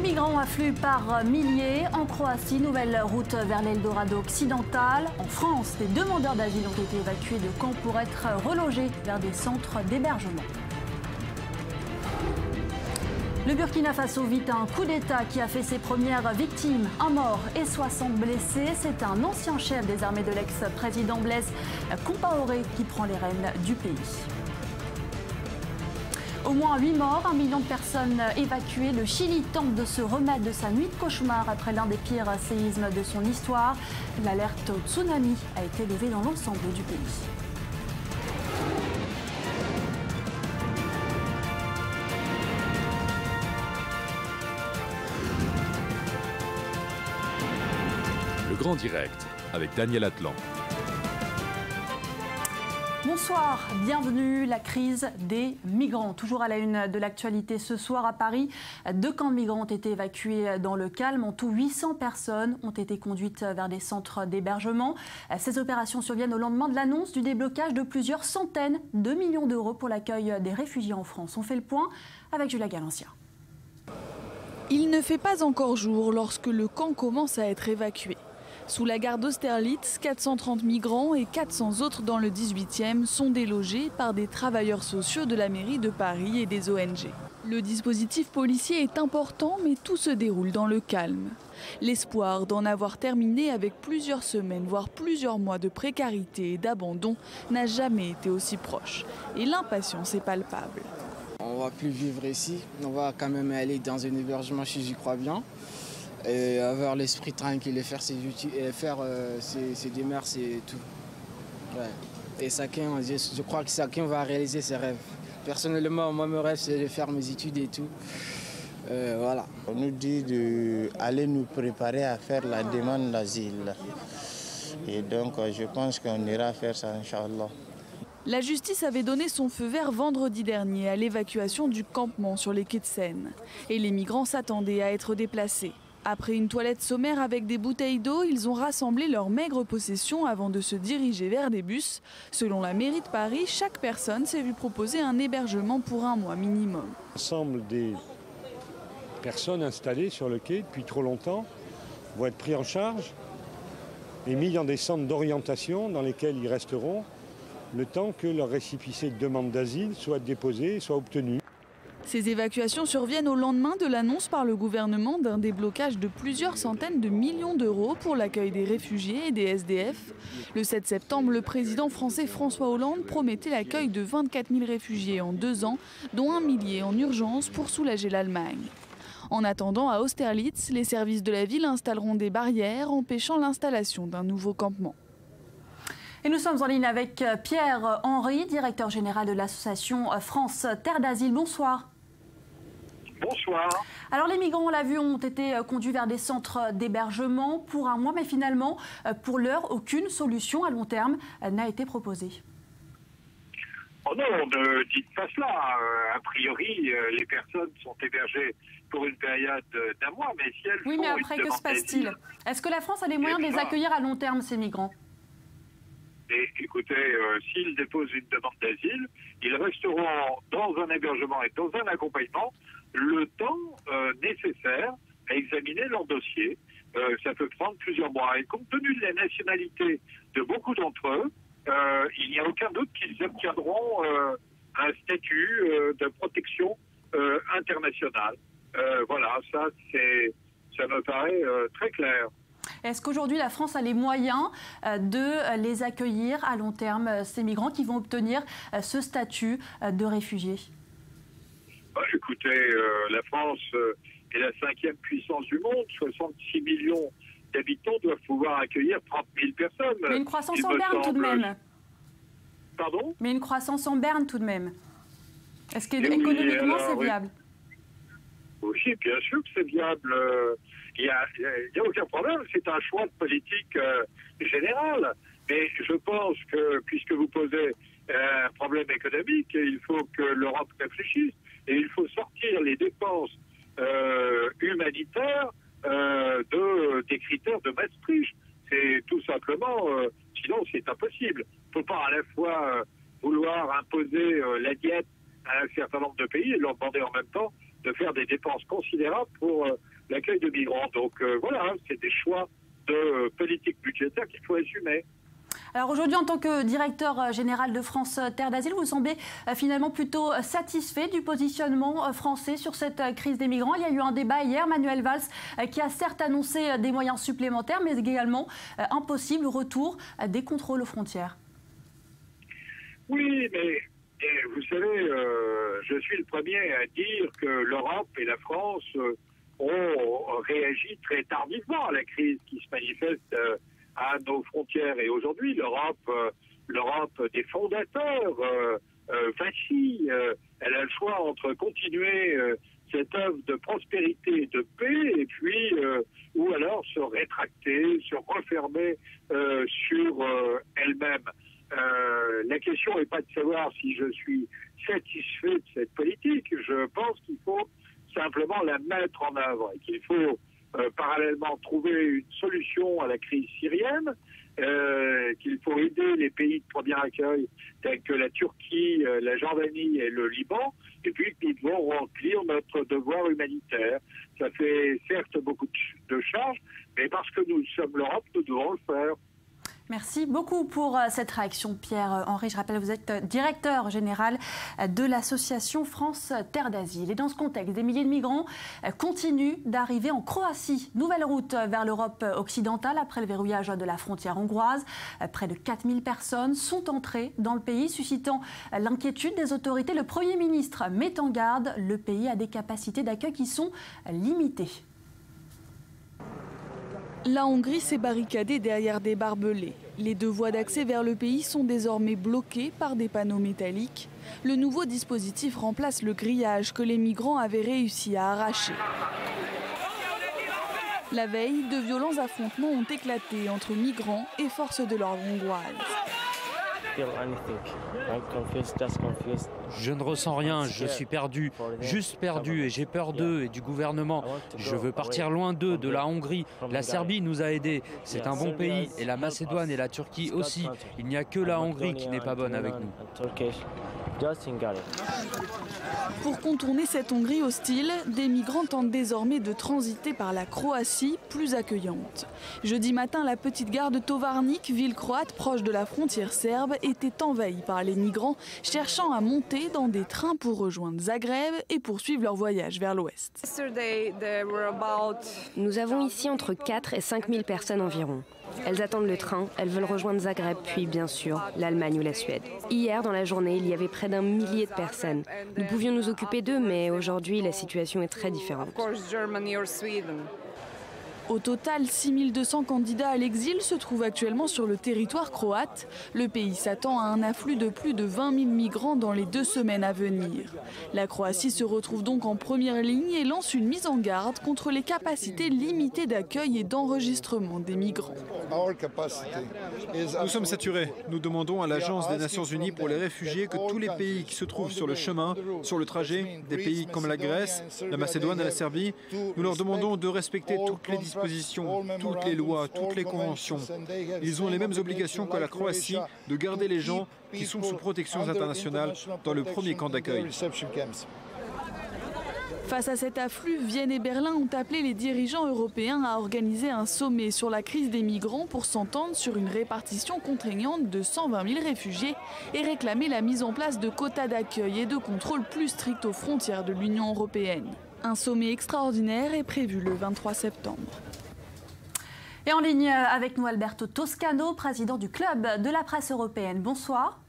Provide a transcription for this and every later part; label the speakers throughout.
Speaker 1: migrants affluent par milliers. En Croatie, nouvelle route vers l'Eldorado occidental. En France, des demandeurs d'asile ont été évacués de camps pour être relogés vers des centres d'hébergement. Le Burkina Faso vit un coup d'État qui a fait ses premières victimes. Un mort et 60 blessés. C'est un ancien chef des armées de l'ex-président Blaise Compaoré qui prend les rênes du pays. Au moins 8 morts, 1 million de personnes évacuées. Le Chili tente de se remettre de sa nuit de cauchemar après l'un des pires séismes de son histoire. L'alerte au tsunami a été levée dans l'ensemble du pays.
Speaker 2: Le Grand Direct avec Daniel Atlan.
Speaker 1: Bonsoir, bienvenue. La crise des migrants. Toujours à la une de l'actualité ce soir à Paris, 2 camps de migrants ont été évacués dans le calme. En tout, 800 personnes ont été conduites vers des centres d'hébergement. Ces opérations surviennent au lendemain de l'annonce du déblocage de plusieurs centaines de millions d'euros pour l'accueil des réfugiés en France. On fait le point avec Julia Galancia.
Speaker 3: Il ne fait pas encore jour lorsque le camp commence à être évacué. Sous la gare d'Austerlitz, 430 migrants et 400 autres dans le 18e sont délogés par des travailleurs sociaux de la mairie de Paris et des ONG. Le dispositif policier est important, mais tout se déroule dans le calme. L'espoir d'en avoir terminé avec plusieurs semaines, voire plusieurs mois de précarité et d'abandon n'a jamais été aussi proche. Et l'impatience est palpable.
Speaker 4: On ne va plus vivre ici, on va quand même aller dans un hébergement si j'y crois bien. Et avoir l'esprit tranquille et faire ses démarches et tout. Ouais. Et chacun, je crois que chacun va réaliser ses rêves. Personnellement, moi, mon rêve, c'est de faire mes études et tout. Voilà.
Speaker 5: On nous dit d'aller nous préparer à faire la demande d'asile. Et donc, je pense qu'on ira faire ça, Inch'Allah.
Speaker 3: La justice avait donné son feu vert vendredi dernier à l'évacuation du campement sur les quais de Seine. Et les migrants s'attendaient à être déplacés. Après une toilette sommaire avec des bouteilles d'eau, ils ont rassemblé leurs maigres possessions avant de se diriger vers des bus. Selon la mairie de Paris, chaque personne s'est vue proposer un hébergement pour 1 mois minimum.
Speaker 6: L'ensemble des personnes installées sur le quai depuis trop longtemps vont être pris en charge et mis dans des centres d'orientation dans lesquels ils resteront le temps que leur récépissé de demande d'asile soit déposé, soit obtenu.
Speaker 3: Ces évacuations surviennent au lendemain de l'annonce par le gouvernement d'un déblocage de plusieurs centaines de millions d'euros pour l'accueil des réfugiés et des SDF. Le 7 septembre, le président français François Hollande promettait l'accueil de 24 000 réfugiés en 2 ans, dont 1 millier en urgence pour soulager l'Allemagne. En attendant, à Austerlitz, les services de la ville installeront des barrières empêchant l'installation d'un nouveau campement.
Speaker 1: Et nous sommes en ligne avec Pierre Henry, directeur général de l'association France Terre d'Asile. Bonsoir.
Speaker 7: Bonsoir.
Speaker 1: Alors les migrants, on l'a vu, ont été conduits vers des centres d'hébergement pour 1 mois, mais finalement, pour l'heure, aucune solution à long terme n'a été proposée.
Speaker 7: Oh non, ne dites pas cela. A priori, les personnes sont hébergées pour une période d'1 mois, mais si elles
Speaker 1: Oui, mais après, que se passe-t-il? Est-ce que la France a les moyens de les accueillir à long terme, ces migrants?
Speaker 7: Et écoutez, s'ils déposent une demande d'asile, ils resteront dans un hébergement et dans un accompagnement le temps nécessaire à examiner leur dossier. Ça peut prendre plusieurs mois. Et compte tenu de la nationalité de beaucoup d'entre eux, il n'y a aucun doute qu'ils obtiendront un statut de protection internationale. Voilà, ça me paraît très clair.
Speaker 1: Est-ce qu'aujourd'hui la France a les moyens de les accueillir à long terme, ces migrants qui vont obtenir ce statut de réfugiés?
Speaker 7: Écoutez, la France est la 5e puissance du monde. 66 millions d'habitants doivent pouvoir accueillir 30 000 personnes.
Speaker 1: Mais une croissance en berne tout de même.
Speaker 7: Pardon?
Speaker 1: Mais une croissance en berne tout de même. Est-ce qu'économiquement c'est viable?
Speaker 7: Oui, bien sûr que c'est viable. Il n'y a aucun problème. C'est un choix de politique général. Mais je pense que, puisque vous posez un problème économique, il faut que l'Europe réfléchisse. Et il faut sortir les dépenses humanitaires des critères de Maastricht. C'est tout simplement, sinon c'est impossible. Il ne faut pas à la fois vouloir imposer la diète à un certain nombre de pays et leur demander en même temps de faire des dépenses considérables pour l'accueil de migrants. Donc voilà, c'est des choix de politique budgétaire qu'il faut assumer.
Speaker 1: Alors aujourd'hui, en tant que directeur général de France Terre d'Asile, vous semblez finalement plutôt satisfait du positionnement français sur cette crise des migrants. Il y a eu un débat hier, Manuel Valls, qui a certes annoncé des moyens supplémentaires, mais également un possible retour des contrôles aux frontières.
Speaker 7: Oui, mais vous savez, je suis le premier à dire que l'Europe et la France ont réagi très tardivement à la crise qui se manifeste à nos frontières. Et aujourd'hui, l'Europe des fondateurs vacille. Elle a le choix entre continuer cette œuvre de prospérité et de paix, et puis ou alors se rétracter, se refermer sur elle-même. La question n'est pas de savoir si je suis satisfait de cette politique. Je pense qu'il faut simplement la mettre en œuvre et qu'il faut parallèlement trouver une solution à la crise syrienne, qu'il faut aider les pays de premier accueil tels que la Turquie, la Jordanie et le Liban, et puis que nous devons remplir notre devoir humanitaire. Ça fait certes beaucoup de charges, mais parce que nous sommes l'Europe, nous devons le faire.
Speaker 1: Merci beaucoup pour cette réaction, Pierre-Henri. Je rappelle, vous êtes directeur général de l'association France Terre d'Asile. Et dans ce contexte, des milliers de migrants continuent d'arriver en Croatie. Nouvelle route vers l'Europe occidentale après le verrouillage de la frontière hongroise. Près de 4000 personnes sont entrées dans le pays, suscitant l'inquiétude des autorités. Le Premier ministre met en garde, le pays a des capacités d'accueil qui sont limitées.
Speaker 3: La Hongrie s'est barricadée derrière des barbelés. Les deux voies d'accès vers le pays sont désormais bloquées par des panneaux métalliques. Le nouveau dispositif remplace le grillage que les migrants avaient réussi à arracher. La veille, de violents affrontements ont éclaté entre migrants et forces de l'ordre hongroises.
Speaker 8: Je ne ressens rien, je suis perdu, juste perdu, et j'ai peur d'eux et du gouvernement. Je veux partir loin d'eux, de la Hongrie. La Serbie nous a aidés, c'est un bon pays, et la Macédoine et la Turquie aussi. Il n'y a que la Hongrie qui n'est pas bonne avec nous.
Speaker 3: Pour contourner cette Hongrie hostile, des migrants tentent désormais de transiter par la Croatie, plus accueillante. Jeudi matin, la petite gare de Tovarnik, ville croate proche de la frontière serbe, était envahie par les migrants cherchant à monter dans des trains pour rejoindre Zagreb et poursuivre leur voyage vers l'ouest.
Speaker 9: Nous avons ici entre 4 et 5 000 personnes environ. Elles attendent le train, elles veulent rejoindre Zagreb, puis bien sûr l'Allemagne ou la Suède. Hier, dans la journée, il y avait près d'1 millier de personnes. Nous pouvions nous occuper d'eux, mais aujourd'hui, la situation est très différente.
Speaker 3: Au total, 6200 candidats à l'exil se trouvent actuellement sur le territoire croate. Le pays s'attend à un afflux de plus de 20 000 migrants dans les 2 semaines à venir. La Croatie se retrouve donc en première ligne et lance une mise en garde contre les capacités limitées d'accueil et d'enregistrement des migrants.
Speaker 10: Nous sommes saturés. Nous demandons à l'Agence des Nations Unies pour les réfugiés que tous les pays qui se trouvent sur le chemin, sur le trajet, des pays comme la Grèce, la Macédoine et la Serbie, nous leur demandons de respecter toutes les dispositions, toutes les lois, toutes les conventions. Ils ont les mêmes obligations que la Croatie de garder les gens qui sont sous protection internationale dans le premier camp d'accueil.
Speaker 3: Face à cet afflux, Vienne et Berlin ont appelé les dirigeants européens à organiser un sommet sur la crise des migrants pour s'entendre sur une répartition contraignante de 120 000 réfugiés et réclamer la mise en place de quotas d'accueil et de contrôle plus stricts aux frontières de l'Union européenne. Un sommet extraordinaire est prévu le 23 septembre.
Speaker 1: Et en ligne avec nous, Alberto Toscano, président du Club de la presse européenne. Bonsoir.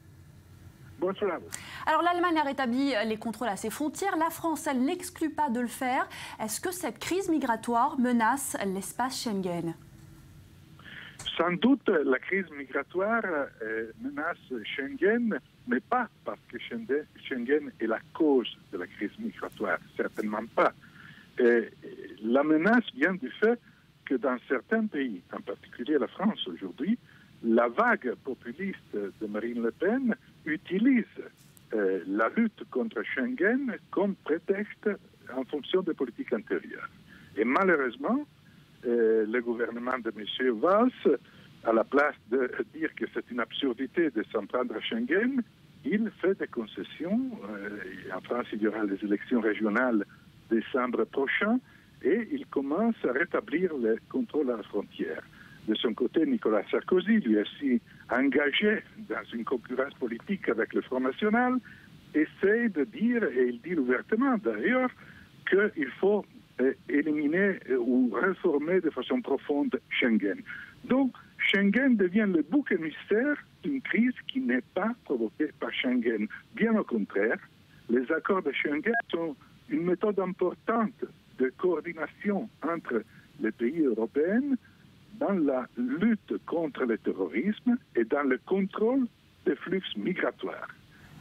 Speaker 7: Bonsoir.
Speaker 1: Alors l'Allemagne a rétabli les contrôles à ses frontières. La France, elle n'exclut pas de le faire. Est-ce que cette crise migratoire menace l'espace Schengen ?
Speaker 11: Sans doute, la crise migratoire menace Schengen, mais pas parce que Schengen est la cause de la crise migratoire, certainement pas. La menace vient du fait que dans certains pays, en particulier la France aujourd'hui, la vague populiste de Marine Le Pen utilise la lutte contre Schengen comme prétexte en fonction des politiques intérieures. Et malheureusement, le gouvernement de M. Valls, à la place de dire que c'est une absurdité de s'en prendre à Schengen, il fait des concessions. En France, il y aura les élections régionales décembre prochain. et il commence à rétablir le contrôle à la frontière. De son côté, Nicolas Sarkozy, lui aussi engagé dans une concurrence politique avec le Front National, essaie de dire, et il dit ouvertement d'ailleurs, qu'il faut éliminer ou réformer de façon profonde Schengen. Donc, Schengen devient le bouc émissaire d'une crise qui n'est pas provoquée par Schengen. Bien au contraire, les accords de Schengen sont une méthode importante de coordination entre les pays européens dans la lutte contre le terrorisme et dans le contrôle des flux migratoires.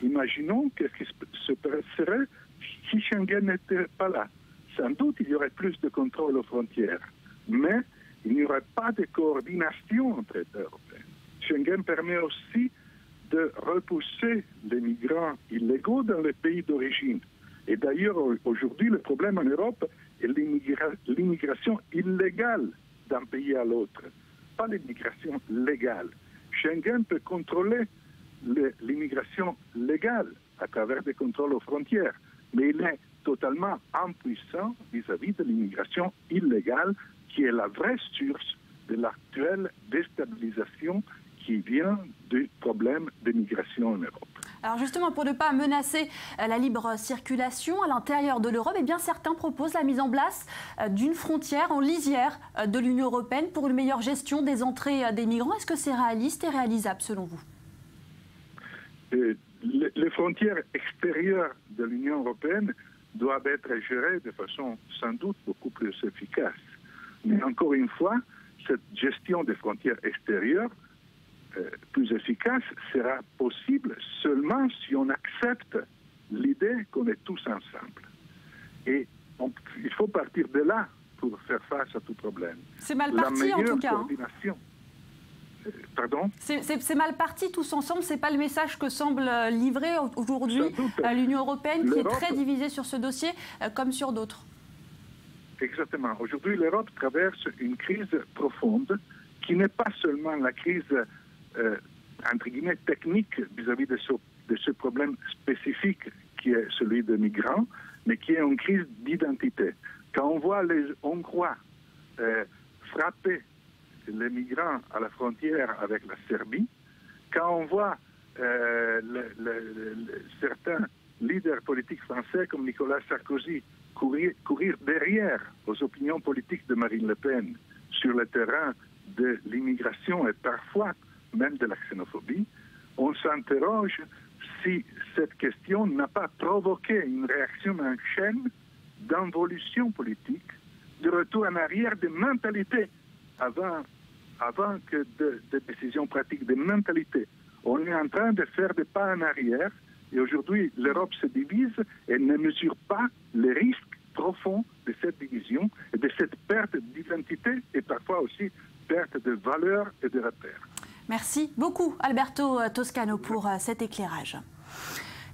Speaker 11: Imaginons qu'est-ce qui se passerait si Schengen n'était pas là. Sans doute, il y aurait plus de contrôle aux frontières, mais il n'y aurait pas de coordination entre États européens. Schengen permet aussi de repousser les migrants illégaux dans les pays d'origine. Et d'ailleurs, aujourd'hui, le problème en Europe est l'immigration illégale d'un pays à l'autre, pas l'immigration légale. Schengen peut contrôler l'immigration légale à travers des contrôles aux frontières, mais il est totalement impuissant vis-à-vis de l'immigration illégale qui est la vraie source de l'actuelle déstabilisation qui vient du problème de migration en Europe.
Speaker 1: Alors justement, pour ne pas menacer la libre circulation à l'intérieur de l'Europe, eh bien certains proposent la mise en place d'une frontière en lisière de l'Union européenne pour une meilleure gestion des entrées des migrants. Est-ce que c'est réaliste et réalisable selon vous?
Speaker 11: Les frontières extérieures de l'Union européenne doivent être gérées de façon sans doute beaucoup plus efficace. Mais encore une fois, cette gestion des frontières extérieures plus efficace sera possible seulement si on accepte l'idée qu'on est tous ensemble. Et il faut partir de là pour faire face à tout problème.
Speaker 1: C'est mal parti en tout cas.
Speaker 11: Coordination. Pardon ?
Speaker 1: C'est mal parti tous ensemble, c'est pas le message que semble livrer aujourd'hui l'Union européenne qui est très divisée sur ce dossier comme sur d'autres.
Speaker 11: Exactement. Aujourd'hui, l'Europe traverse une crise profonde qui n'est pas seulement la crise entre guillemets technique vis-à-vis de ce problème spécifique qui est celui des migrants, mais qui est une crise d'identité. Quand on voit les Hongrois frapper les migrants à la frontière avec la Serbie, quand on voit certains leaders politiques français comme Nicolas Sarkozy courir derrière aux opinions politiques de Marine Le Pen sur le terrain de l'immigration et parfois même de la xénophobie, on s'interroge si cette question n'a pas provoqué une réaction en chaîne d'involution politique, de retour en arrière des mentalités avant que de décisions pratiques, des mentalités. On est en train de faire des pas en arrière et aujourd'hui l'Europe se divise et ne mesure pas les risques profonds de cette division et de cette perte d'identité et parfois aussi perte de valeurs et de repères.
Speaker 1: Merci beaucoup Alberto Toscano pour cet éclairage.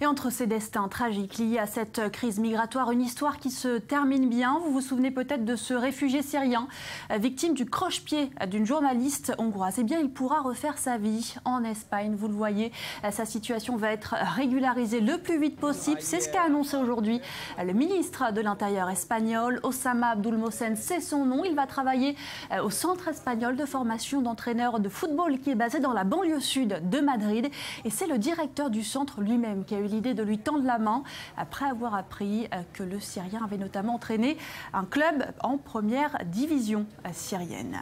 Speaker 1: Et entre ces destins tragiques liés à cette crise migratoire, une histoire qui se termine bien. Vous vous souvenez peut-être de ce réfugié syrien, victime du croche-pied d'une journaliste hongroise. Eh bien, il pourra refaire sa vie en Espagne. Vous le voyez, sa situation va être régularisée le plus vite possible. C'est ce qu'a annoncé aujourd'hui le ministre de l'Intérieur espagnol, Osama Abdul Mohsen, c'est son nom. Il va travailler au centre espagnol de formation d'entraîneurs de football qui est basé dans la banlieue sud de Madrid. Et c'est le directeur du centre lui-même qui a eu l'idée de lui tendre la main après avoir appris que le Syrien avait notamment entraîné un club en première division syrienne.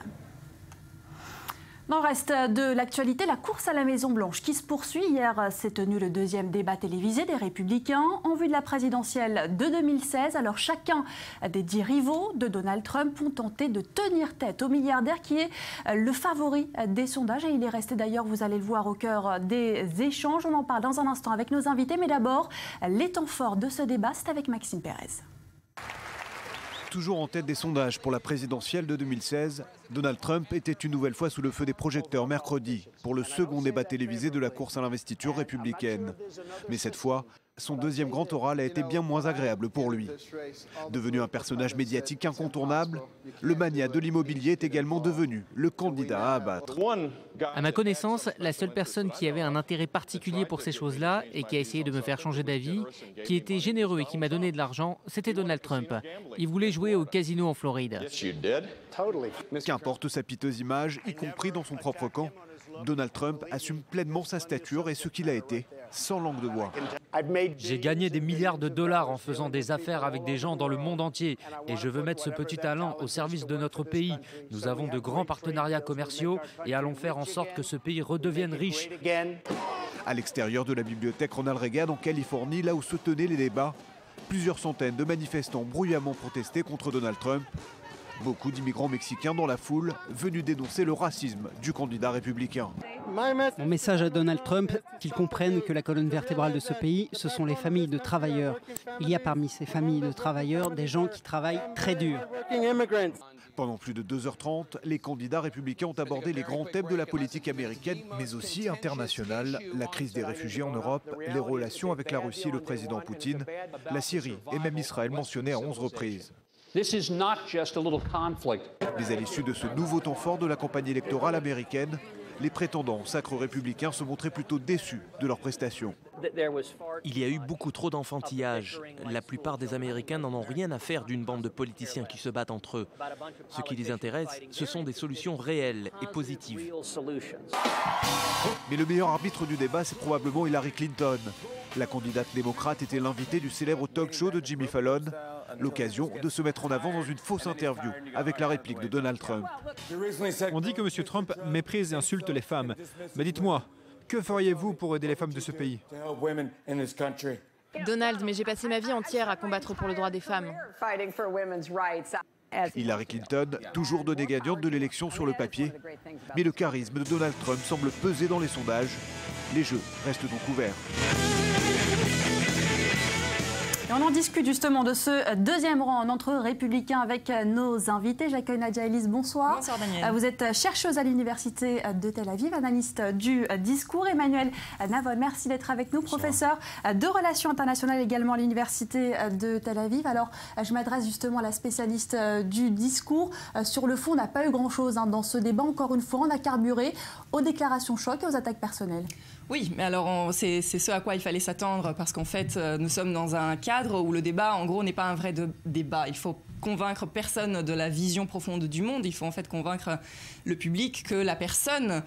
Speaker 1: Dans le reste de l'actualité, la course à la Maison-Blanche qui se poursuit. Hier s'est tenu le deuxième débat télévisé des Républicains en vue de la présidentielle de 2016. Alors chacun des 10 rivaux de Donald Trump ont tenté de tenir tête au milliardaire qui est le favori des sondages. Et il est resté d'ailleurs, vous allez le voir, au cœur des échanges. On en parle dans un instant avec nos invités. Mais d'abord, les temps forts de ce débat, c'est avec Maxime Pérez.
Speaker 12: Toujours en tête des sondages pour la présidentielle de 2016, Donald Trump était une nouvelle fois sous le feu des projecteurs mercredi pour le second débat télévisé de la course à l'investiture républicaine. Mais cette fois, son deuxième grand oral a été bien moins agréable pour lui. Devenu un personnage médiatique incontournable, le magnat de l'immobilier est également devenu le candidat à abattre.
Speaker 13: À ma connaissance, la seule personne qui avait un intérêt particulier pour ces choses-là et qui a essayé de me faire changer d'avis, qui était généreux et qui m'a donné de l'argent, c'était Donald Trump. Il voulait jouer au casino en Floride.
Speaker 12: Qu'importe sa piteuse image, y compris dans son propre camp, Donald Trump assume pleinement sa stature et ce qu'il a été, sans langue de bois.
Speaker 8: J'ai gagné des milliards de dollars en faisant des affaires avec des gens dans le monde entier et je veux mettre ce petit talent au service de notre pays. Nous avons de grands partenariats commerciaux et allons faire en sorte que ce pays redevienne riche.
Speaker 12: À l'extérieur de la bibliothèque Ronald Reagan en Californie, là où se tenaient les débats, plusieurs centaines de manifestants bruyamment protestaient contre Donald Trump. Beaucoup d'immigrants mexicains dans la foule, venus dénoncer le racisme du candidat républicain.
Speaker 14: Mon message à Donald Trump, qu'il comprenne que la colonne vertébrale de ce pays, ce sont les familles de travailleurs. Il y a parmi ces familles de travailleurs des gens qui travaillent très dur.
Speaker 12: Pendant plus de 2h30, les candidats républicains ont abordé les grands thèmes de la politique américaine, mais aussi internationale, la crise des réfugiés en Europe, les relations avec la Russie et le président Poutine, la Syrie et même Israël mentionnés à 11 reprises. Mais à l'issue de ce nouveau temps fort de la campagne électorale américaine, les prétendants au sacre républicain se montraient plutôt déçus de leurs prestations.
Speaker 15: Il y a eu beaucoup trop d'enfantillage. La plupart des Américains n'en ont rien à faire d'une bande de politiciens qui se battent entre eux. Ce qui les intéresse, ce sont des solutions réelles et positives.
Speaker 12: Mais le meilleur arbitre du débat, c'est probablement Hillary Clinton. La candidate démocrate était l'invitée du célèbre talk show de Jimmy Fallon. L'occasion de se mettre en avant dans une fausse interview avec la réplique de Donald Trump.
Speaker 10: On dit que M. Trump méprise et insulte les femmes. Mais dites-moi, que feriez-vous pour aider les femmes de ce pays?
Speaker 16: Donald, mais j'ai passé ma vie entière à combattre pour le droit des femmes.
Speaker 12: Hillary Clinton, toujours donnée gagnante de l'élection sur le papier. Mais le charisme de Donald Trump semble peser dans les sondages. Les jeux restent donc ouverts.
Speaker 1: Et on en discute justement de ce deuxième rang entre républicains avec nos invités. J'accueille Nadia Ellis, bonsoir.
Speaker 17: Bonsoir Daniel.
Speaker 1: Vous êtes chercheuse à l'université de Tel Aviv, analyste du discours. Emmanuel Navon, merci d'être avec nous, bonsoir. Professeur de relations internationales également à l'université de Tel Aviv. Alors, je m'adresse justement à la spécialiste du discours. Sur le fond, on n'a pas eu grand-chose dans ce débat. Encore une fois, on a carburé aux déclarations chocs et aux attaques personnelles.
Speaker 17: Oui, mais alors c'est ce à quoi il fallait s'attendre parce qu'en fait, nous sommes dans un cadre où le débat, en gros, n'est pas un vrai débat. Il faut convaincre personne de la vision profonde du monde. Il faut en fait convaincre le public que la personne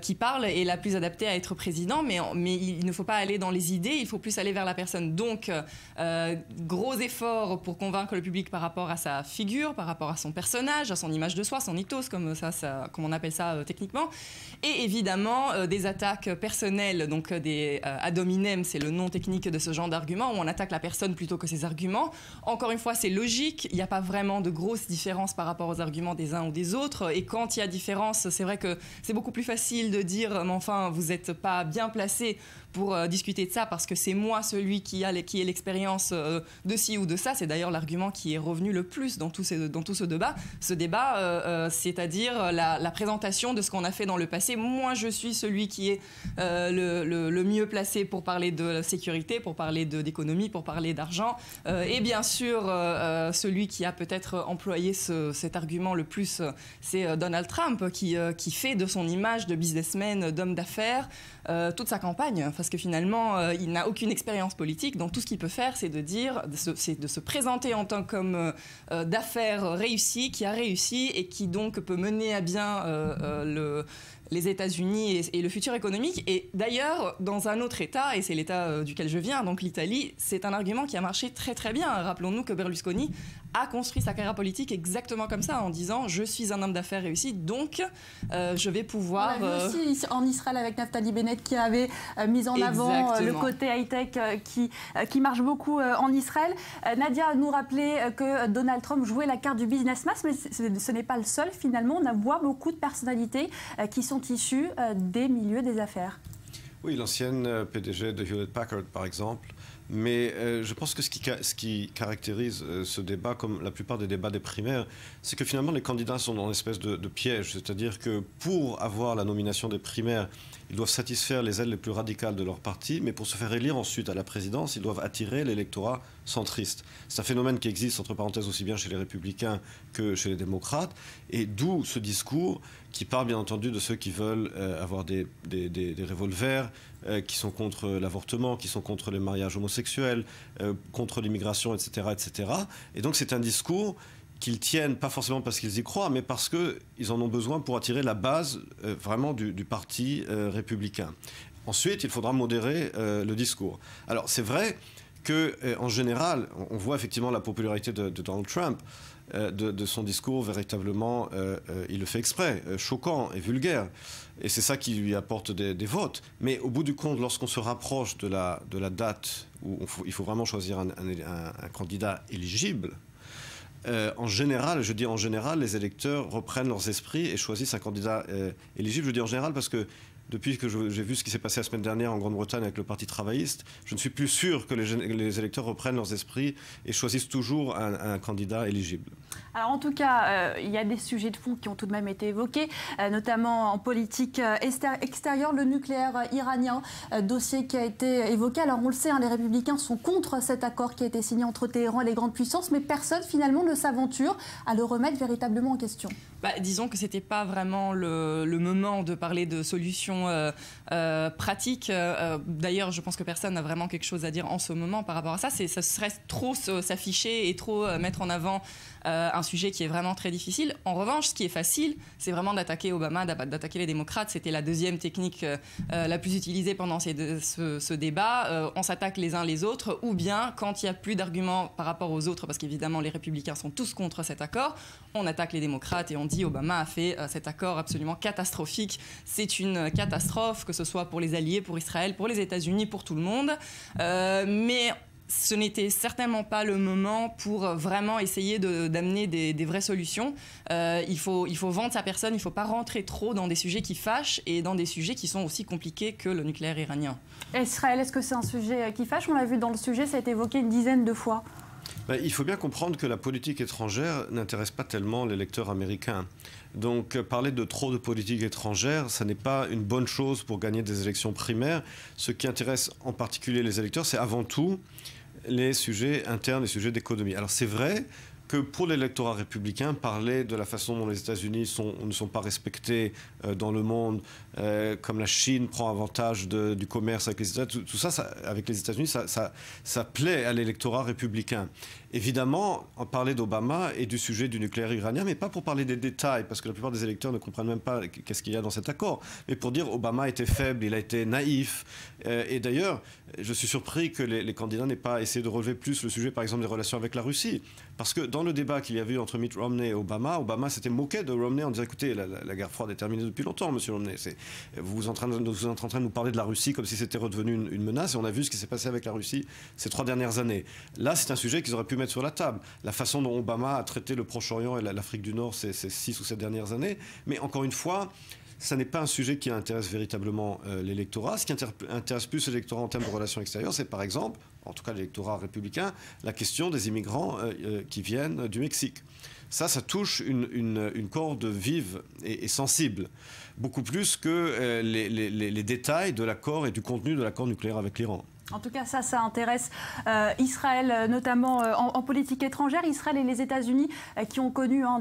Speaker 17: qui parle est la plus adaptée à être président, mais il ne faut pas aller dans les idées, il faut plus aller vers la personne. Donc, gros effort pour convaincre le public par rapport à sa figure, par rapport à son personnage, à son image de soi, son ethos, comme on appelle ça techniquement. Et évidemment, des attaques personnelles, donc des ad hominem, c'est le nom technique de ce genre d'argument, où on attaque la personne plutôt que ses arguments. Encore une fois, c'est logique, il n'y a pas vraiment de grosses différences par rapport aux arguments des uns ou des autres. Et quand il y a différence, c'est vrai que c'est beaucoup plus facile de dire mais enfin vous n'êtes pas bien placé pour discuter de ça parce que c'est moi celui qui ait l'expérience de ci ou de ça. C'est d'ailleurs l'argument qui est revenu le plus dans tout ce débat. C'est-à-dire la présentation de ce qu'on a fait dans le passé. Moi, je suis celui qui est le mieux placé pour parler de sécurité, pour parler d'économie, pour parler d'argent. Et bien sûr, celui qui a peut-être employé cet argument le plus, c'est Donald Trump qui fait de son image de businessman, d'homme d'affaires, toute sa campagne, parce que finalement, il n'a aucune expérience politique, donc tout ce qu'il peut faire, c'est de se présenter en tant qu'homme d'affaires réussi, qui a réussi et qui donc peut mener à bien les États-Unis et le futur économique. Et d'ailleurs, dans un autre État, et c'est l'État duquel je viens, donc l'Italie, c'est un argument qui a marché très très bien. Rappelons-nous que Berlusconi a construit sa carrière politique exactement comme ça, en disant « je suis un homme d'affaires réussi, donc je vais pouvoir… »
Speaker 1: On l'a vu aussi en Israël avec Naftali Bennett qui avait mis en avant le côté high-tech qui marche beaucoup en Israël. Nadia nous rappelait que Donald Trump jouait la carte du businessman, mais ce n'est pas le seul finalement. On voit beaucoup de personnalités qui sont issues des milieux des affaires.
Speaker 18: Oui, l'ancienne PDG de Hewlett Packard, par exemple, Mais je pense que ce qui caractérise ce débat, comme la plupart des débats des primaires, c'est que finalement les candidats sont dans une espèce de piège. C'est-à-dire que pour avoir la nomination des primaires, ils doivent satisfaire les ailes les plus radicales de leur parti, mais pour se faire élire ensuite à la présidence, ils doivent attirer l'électorat centriste. C'est un phénomène qui existe, entre parenthèses, aussi bien chez les républicains que chez les démocrates, et d'où ce discours qui parle bien entendu de ceux qui veulent avoir des revolvers, qui sont contre l'avortement, qui sont contre les mariages homosexuels, contre l'immigration, etc., etc. Et donc c'est un discours qu'ils tiennent, pas forcément parce qu'ils y croient, mais parce qu'ils en ont besoin pour attirer la base vraiment du parti républicain. Ensuite, il faudra modérer le discours. Alors c'est vrai qu'en général, on voit effectivement la popularité de Donald Trump, de son discours véritablement, il le fait exprès, choquant et vulgaire. Et c'est ça qui lui apporte des votes. Mais au bout du compte, lorsqu'on se rapproche de la date où il faut vraiment choisir un candidat éligible, en général, je dis en général, les électeurs reprennent leurs esprits et choisissent un candidat éligible. Je dis en général parce que depuis que j'ai vu ce qui s'est passé la semaine dernière en Grande-Bretagne avec le Parti travailliste, je ne suis plus sûr que les électeurs reprennent leurs esprits et choisissent toujours un candidat éligible.
Speaker 1: Alors en tout cas, il y a des sujets de fond qui ont tout de même été évoqués, notamment en politique extérieure, le nucléaire iranien, dossier qui a été évoqué. Alors on le sait, les républicains sont contre cet accord qui a été signé entre Téhéran et les grandes puissances, mais personne finalement ne s'aventure à le remettre véritablement en question.
Speaker 17: Disons que ce n'était pas vraiment le moment de parler de solutions pratiques. D'ailleurs, je pense que personne n'a vraiment quelque chose à dire en ce moment par rapport à ça. Ce serait trop s'afficher et trop mettre en avant un sujet qui est vraiment très difficile. En revanche, ce qui est facile, c'est vraiment d'attaquer Obama, d'attaquer les démocrates. C'était la deuxième technique la plus utilisée pendant ce débat. On s'attaque les uns les autres, ou bien quand il n'y a plus d'arguments par rapport aux autres, parce qu'évidemment les républicains sont tous contre cet accord, on attaque les démocrates et on dit Obama a fait cet accord absolument catastrophique. C'est une catastrophe, que ce soit pour les alliés, pour Israël, pour les États-Unis, pour tout le monde. Mais ce n'était certainement pas le moment pour vraiment essayer d'amener des vraies solutions. Il faut vendre sa personne, il ne faut pas rentrer trop dans des sujets qui fâchent et dans des sujets qui sont aussi compliqués que le nucléaire iranien.
Speaker 1: Israël, est-ce que c'est un sujet qui fâche? On l'a vu dans le sujet, ça a été évoqué une dizaine de fois.
Speaker 18: Il faut bien comprendre que la politique étrangère n'intéresse pas tellement les électeurs américains. Donc parler de trop de politique étrangère, ça n'est pas une bonne chose pour gagner des élections primaires. Ce qui intéresse en particulier les électeurs, c'est avant tout les sujets internes, les sujets d'économie. Alors c'est vrai que pour l'électorat républicain, parler de la façon dont les États-Unis ne sont pas respectés dans le monde, comme la Chine prend avantage du commerce avec les États-Unis, tout ça, avec les États-Unis, ça plaît à l'électorat républicain. Évidemment, en parler d'Obama et du sujet du nucléaire iranien, mais pas pour parler des détails, parce que la plupart des électeurs ne comprennent même pas qu'est-ce qu'il y a dans cet accord, mais pour dire Obama était faible, il a été naïf. Et d'ailleurs, je suis surpris que les candidats n'aient pas essayé de relever plus le sujet, par exemple, des relations avec la Russie. Parce que dans le débat qu'il y avait eu entre Mitt Romney et Obama s'était moqué de Romney en disant écoutez, la guerre froide est terminée depuis longtemps, monsieur Romney. Vous êtes en train de nous parler de la Russie comme si c'était redevenu une menace, et on a vu ce qui s'est passé avec la Russie ces 3 dernières années. Là, c'est un sujet qu'ils auraient pu mettre sur la table. La façon dont Obama a traité le Proche-Orient et l'Afrique du Nord ces 6 ou 7 dernières années. Mais encore une fois, ça n'est pas un sujet qui intéresse véritablement l'électorat. Ce qui intéresse plus l'électorat en termes de relations extérieures, c'est par exemple, en tout cas l'électorat républicain, la question des immigrants qui viennent du Mexique. Ça touche une corde vive et sensible, beaucoup plus que les détails de l'accord et du contenu de l'accord nucléaire avec l'Iran.
Speaker 1: En tout cas, ça intéresse Israël, notamment en politique étrangère. Israël et les États-Unis qui ont connu un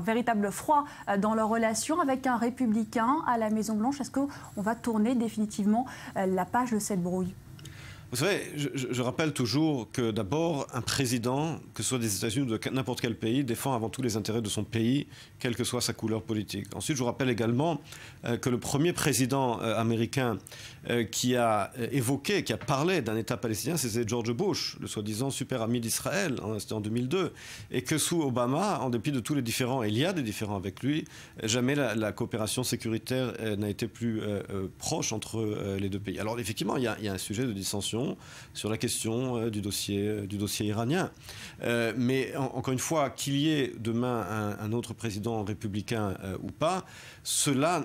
Speaker 1: véritable froid dans leurs relations avec un républicain à la Maison-Blanche. Est-ce qu'on va tourner définitivement la page de cette brouille ?
Speaker 18: Vous savez, je rappelle toujours que d'abord, un président, que ce soit des États-Unis ou de n'importe quel pays, défend avant tout les intérêts de son pays, quelle que soit sa couleur politique. Ensuite, je vous rappelle également que le premier président américain qui a évoqué, qui a parlé d'un État palestinien, c'était George Bush, le soi-disant super ami d'Israël, c'était en 2002, et que sous Obama, en dépit de tous les différends, et il y a des différends avec lui, jamais la coopération sécuritaire n'a été plus proche entre les deux pays. Alors effectivement, il y a un sujet de dissension sur la question du dossier iranien. Mais encore une fois, qu'il y ait demain un autre président républicain ou pas, cela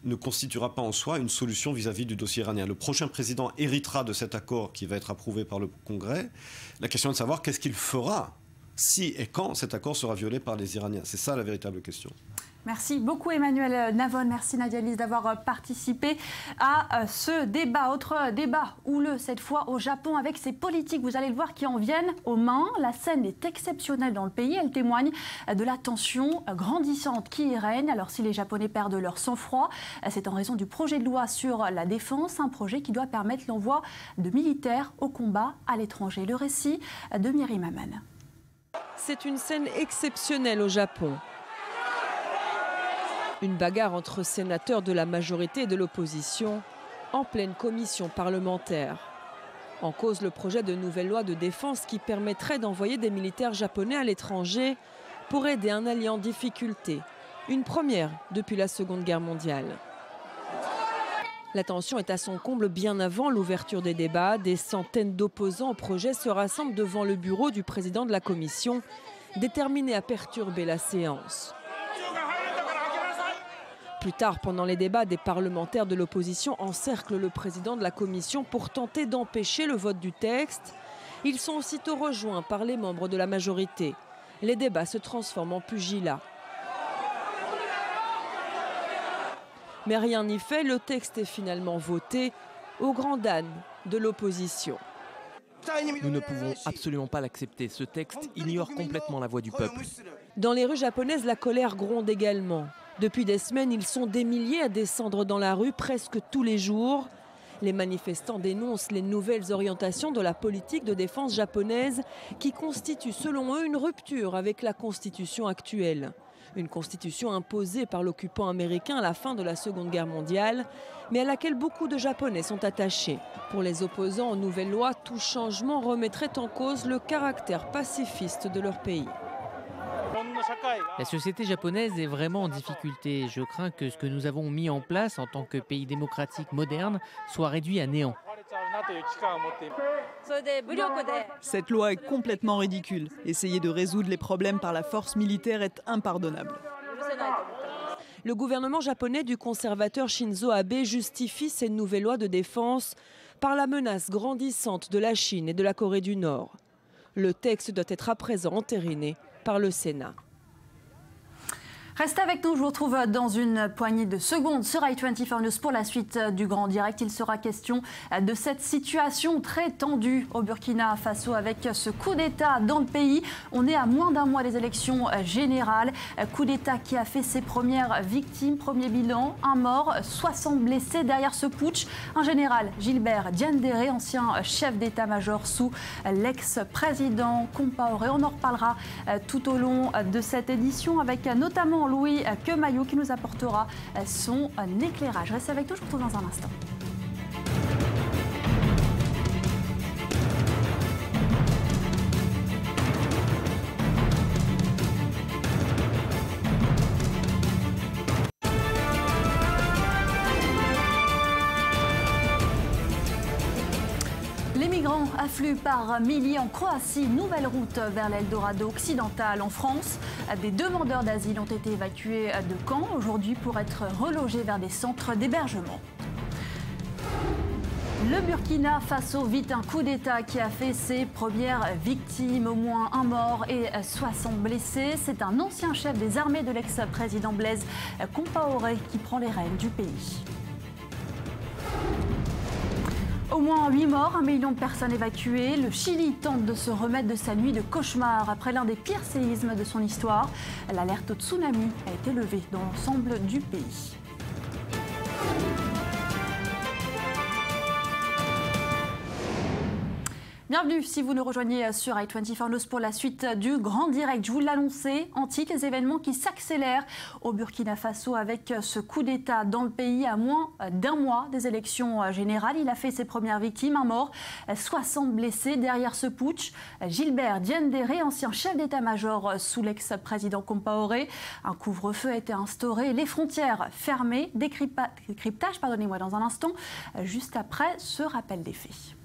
Speaker 18: ne constituera pas en soi une solution vis-à-vis du dossier iranien. Le prochain président héritera de cet accord qui va être approuvé par le Congrès. La question est de savoir qu'est-ce qu'il fera si et quand cet accord sera violé par les Iraniens. C'est ça la véritable question.
Speaker 1: Merci beaucoup Emmanuel Navon, merci Nadia Lise d'avoir participé à ce débat. Autre débat houleux cette fois au Japon avec ces politiques, vous allez le voir, qui en viennent aux mains. La scène est exceptionnelle dans le pays, elle témoigne de la tension grandissante qui y règne. Alors si les Japonais perdent leur sang-froid, c'est en raison du projet de loi sur la défense, un projet qui doit permettre l'envoi de militaires au combat à l'étranger. Le récit de Myriam Aman.
Speaker 19: C'est une scène exceptionnelle au Japon. Une bagarre entre sénateurs de la majorité et de l'opposition en pleine commission parlementaire. En cause, le projet de nouvelle loi de défense qui permettrait d'envoyer des militaires japonais à l'étranger pour aider un allié en difficulté. Une première depuis la Seconde Guerre mondiale. La tension est à son comble bien avant l'ouverture des débats. Des centaines d'opposants au projet se rassemblent devant le bureau du président de la commission, déterminés à perturber la séance. Plus tard, pendant les débats, des parlementaires de l'opposition encerclent le président de la commission pour tenter d'empêcher le vote du texte. Ils sont aussitôt rejoints par les membres de la majorité. Les débats se transforment en pugilat. Mais rien n'y fait, le texte est finalement voté au grand âne de l'opposition.
Speaker 15: Nous ne pouvons absolument pas l'accepter. Ce texte ignore complètement la voix du peuple.
Speaker 19: Dans les rues japonaises, la colère gronde également. Depuis des semaines, ils sont des milliers à descendre dans la rue presque tous les jours. Les manifestants dénoncent les nouvelles orientations de la politique de défense japonaise qui constitue selon eux une rupture avec la constitution actuelle. Une constitution imposée par l'occupant américain à la fin de la Seconde Guerre mondiale, mais à laquelle beaucoup de Japonais sont attachés. Pour les opposants aux nouvelles lois, tout changement remettrait en cause le caractère pacifiste de leur pays.
Speaker 13: La société japonaise est vraiment en difficulté. Je crains que ce que nous avons mis en place en tant que pays démocratique moderne soit réduit à néant.
Speaker 20: Cette loi est complètement ridicule. Essayer de résoudre les problèmes par la force militaire est impardonnable.
Speaker 19: Le gouvernement japonais du conservateur Shinzo Abe justifie ces nouvelles lois de défense par la menace grandissante de la Chine et de la Corée du Nord. Le texte doit être à présent entériné par le Sénat.
Speaker 1: Restez avec nous, je vous retrouve dans une poignée de secondes sur i24 News pour la suite du Grand Direct. Il sera question de cette situation très tendue au Burkina Faso avec ce coup d'État dans le pays. On est à moins d'un mois des élections générales. Coup d'État qui a fait ses premières victimes. Premier bilan, un mort, 60 blessés derrière ce putsch. Un général, Gilbert Diendéré, ancien chef d'état-major sous l'ex-président Compaoré. On en reparlera tout au long de cette édition avec notamment Louis Quemayou qui nous apportera son éclairage. Restez avec nous, je vous retrouve dans un instant. Les migrants affluent par milliers en Croatie. Nouvelle route vers l'Eldorado occidental en France. Des demandeurs d'asile ont été évacués de Caen aujourd'hui pour être relogés vers des centres d'hébergement. Le Burkina Faso vit un coup d'État qui a fait ses premières victimes, au moins un mort et 60 blessés. C'est un ancien chef des armées de l'ex-président Blaise Compaoré qui prend les rênes du pays. Au moins 8 morts, 1 million de personnes évacuées. Le Chili tente de se remettre de sa nuit de cauchemar après l'un des pires séismes de son histoire. L'alerte au tsunami a été levée dans l'ensemble du pays. Bienvenue si vous nous rejoignez sur i24 News pour la suite du Grand Direct. Je vous l'annonçais, en titre, les événements qui s'accélèrent au Burkina Faso avec ce coup d'État dans le pays à moins d'un mois des élections générales. Il a fait ses premières victimes, un mort, 60 blessés derrière ce putsch. Gilbert Diendéré, ancien chef d'état-major sous l'ex-président Compaoré. Un couvre-feu a été instauré, les frontières fermées, décryptage, pardonnez-moi dans un instant, juste après ce rappel des faits.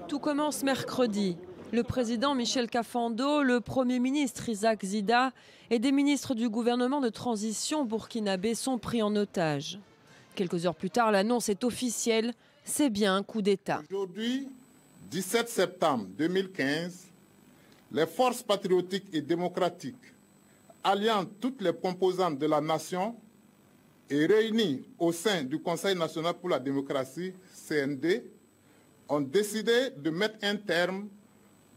Speaker 19: Tout commence mercredi. Le président Michel Kafando, le Premier ministre Isaac Zida et des ministres du gouvernement de transition burkinabé sont pris en otage. Quelques heures plus tard, l'annonce est officielle, c'est bien un coup d'État.
Speaker 21: Aujourd'hui, 17 septembre 2015, les forces patriotiques et démocratiques, alliant toutes les composantes de la nation et réunies au sein du Conseil national pour la démocratie, CND, ont décidé de mettre un terme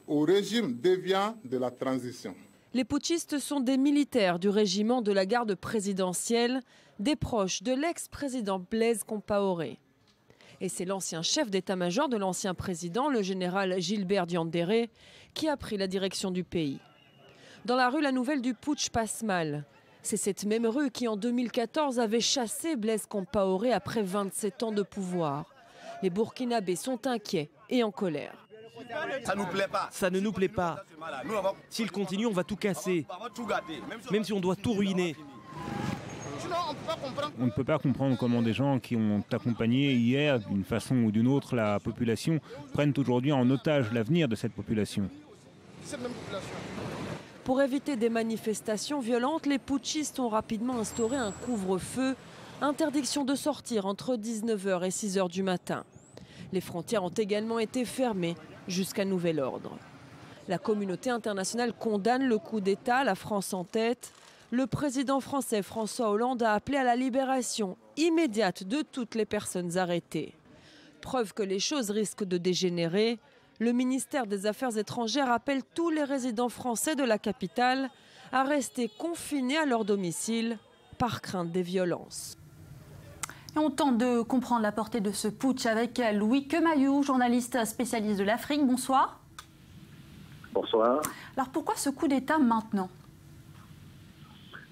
Speaker 21: au régime déviant de la transition.
Speaker 19: Les putschistes sont des militaires du régiment de la garde présidentielle, des proches de l'ex-président Blaise Compaoré. Et c'est l'ancien chef d'état-major de l'ancien président, le général Gilbert Diendéré, qui a pris la direction du pays. Dans la rue, la nouvelle du putsch passe mal. C'est cette même rue qui, en 2014, avait chassé Blaise Compaoré après 27 ans de pouvoir. Les Burkinabés sont inquiets et en colère.
Speaker 15: Ça nous plaît pas. Ça ne nous plaît pas. S'il continue, on va tout casser. Même si on doit tout ruiner.
Speaker 22: On ne peut pas comprendre comment des gens qui ont accompagné hier, d'une façon ou d'une autre, la population, prennent aujourd'hui en otage l'avenir de cette population.
Speaker 19: Pour éviter des manifestations violentes, les putschistes ont rapidement instauré un couvre-feu, interdiction de sortir entre 19h et 6h du matin. Les frontières ont également été fermées jusqu'à nouvel ordre. La communauté internationale condamne le coup d'État, la France en tête. Le président français François Hollande a appelé à la libération immédiate de toutes les personnes arrêtées. Preuve que les choses risquent de dégénérer, le ministère des Affaires étrangères appelle tous les résidents français de la capitale à rester confinés à leur domicile par crainte des violences.
Speaker 1: Et on tente de comprendre la portée de ce putsch avec Louis Quemayou, journaliste spécialiste de l'Afrique. Bonsoir.
Speaker 23: Bonsoir.
Speaker 1: Alors pourquoi ce coup d'État maintenant ?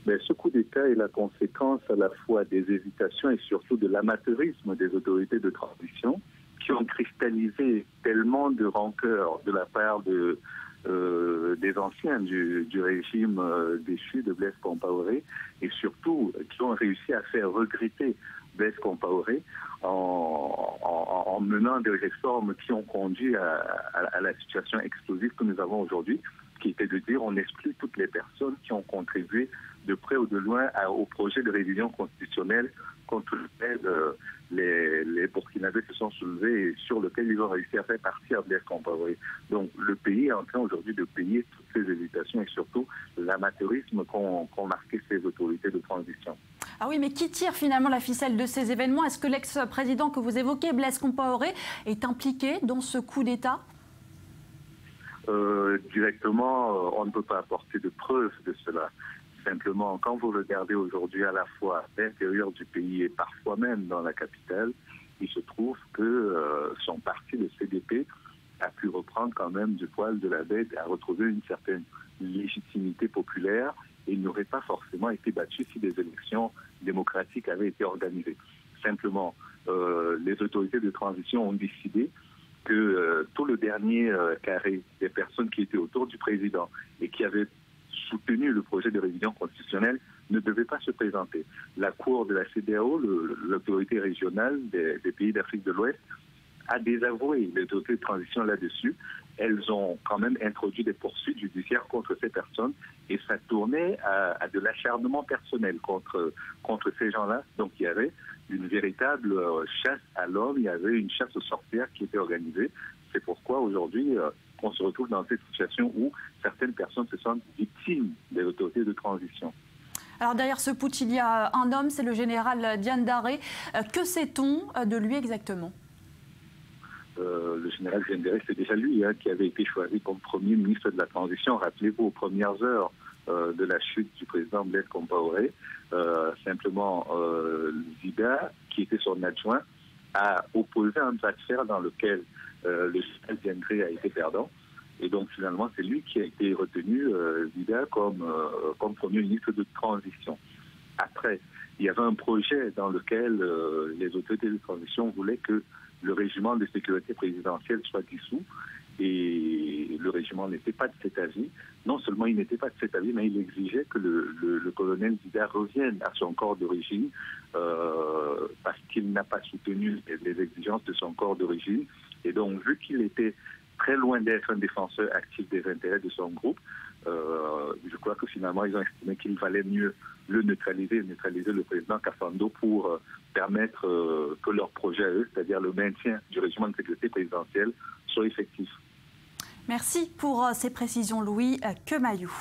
Speaker 23: Mais ce coup d'État est la conséquence à la fois des hésitations et surtout de l'amateurisme des autorités de transition qui ont cristallisé tellement de rancœur de la part des anciens du régime déchu de Blaise Compaoré et surtout qui ont réussi à faire regretter Blaise Compaoré en menant des réformes qui ont conduit à la situation explosive que nous avons aujourd'hui, qui était de dire on exclut toutes les personnes qui ont contribué de près ou de loin au projet de révision constitutionnelle contre lequel les Burkinabés se sont soulevés et sur lequel ils ont réussi à faire partir Blaise Compaoré. Donc le pays est en train aujourd'hui de payer toutes ces hésitations et surtout l'amateurisme qu'ont marqué ces autorités de transition.
Speaker 1: Ah oui, mais qui tire finalement la ficelle de ces événements? Est-ce que l'ex-président que vous évoquez, Blaise Compaoré, est impliqué dans ce coup d'État?
Speaker 23: Directement, on ne peut pas apporter de preuves de cela. Simplement, quand vous regardez aujourd'hui à la fois à l'intérieur du pays et parfois même dans la capitale, il se trouve que son parti, le CDP, a pu reprendre quand même du poil de la bête et a retrouvé une certaine légitimité populaire et il n'aurait pas forcément été battu si des élections démocratiques avaient été organisées. Simplement, les autorités de transition ont décidé que tout le dernier carré des personnes qui étaient autour du président et qui avaient soutenu le projet de révision constitutionnelle ne devait pas se présenter. La Cour de la CEDEAO, l'autorité régionale des pays d'Afrique de l'Ouest, a désavoué les autorités de transition là-dessus. Elles ont quand même introduit des poursuites judiciaires contre ces personnes et ça tournait à de l'acharnement personnel contre ces gens-là. Donc il y avait une véritable chasse à l'homme, il y avait une chasse aux sorcières qui était organisée. C'est pourquoi aujourd'hui on se retrouve dans cette situation où certaines personnes se sentent victimes des autorités de transition.
Speaker 1: Alors derrière ce putsch, il y a un homme, c'est le général Diendéré. Que sait-on de lui exactement ?
Speaker 23: Le général Diendéré, c'est déjà lui qui avait été choisi comme Premier ministre de la Transition. Rappelez-vous, aux premières heures de la chute du président Blaise Compaoré, simplement Zida, qui était son adjoint, a opposé un bras de fer dans lequel le général Diendéré a été perdant. Et donc finalement, c'est lui qui a été retenu, Zida, comme Premier ministre de transition. Après, il y avait un projet dans lequel les autorités de transition voulaient que le régiment de sécurité présidentielle soit dissous. Et le régiment n'était pas de cet avis. Non seulement il n'était pas de cet avis, mais il exigeait que le colonel Zida revienne à son corps d'origine parce qu'il n'a pas soutenu les exigences de son corps d'origine. Et donc, vu qu'il était très loin d'être un défenseur actif des intérêts de son groupe. Je crois que finalement, ils ont estimé qu'il valait mieux le neutraliser le président Kafando pour permettre que leur projet à eux, c'est-à-dire le maintien du régime de sécurité présidentielle, soit effectif.
Speaker 1: Merci pour ces précisions, Louis Quemayou.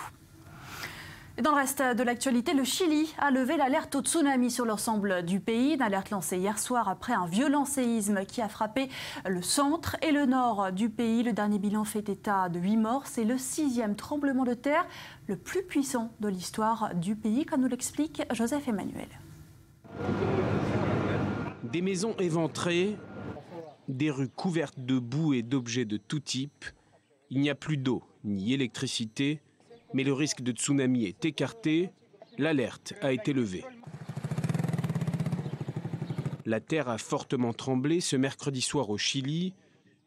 Speaker 1: Et dans le reste de l'actualité, le Chili a levé l'alerte au tsunami sur l'ensemble du pays. Une alerte lancée hier soir après un violent séisme qui a frappé le centre et le nord du pays. Le dernier bilan fait état de 8 morts. C'est le 6e tremblement de terre le plus puissant de l'histoire du pays, comme nous l'explique Joseph Emmanuel.
Speaker 2: Des maisons éventrées, des rues couvertes de boue et d'objets de tout type. Il n'y a plus d'eau ni électricité. Mais le risque de tsunami est écarté, l'alerte a été levée. La terre a fortement tremblé ce mercredi soir au Chili,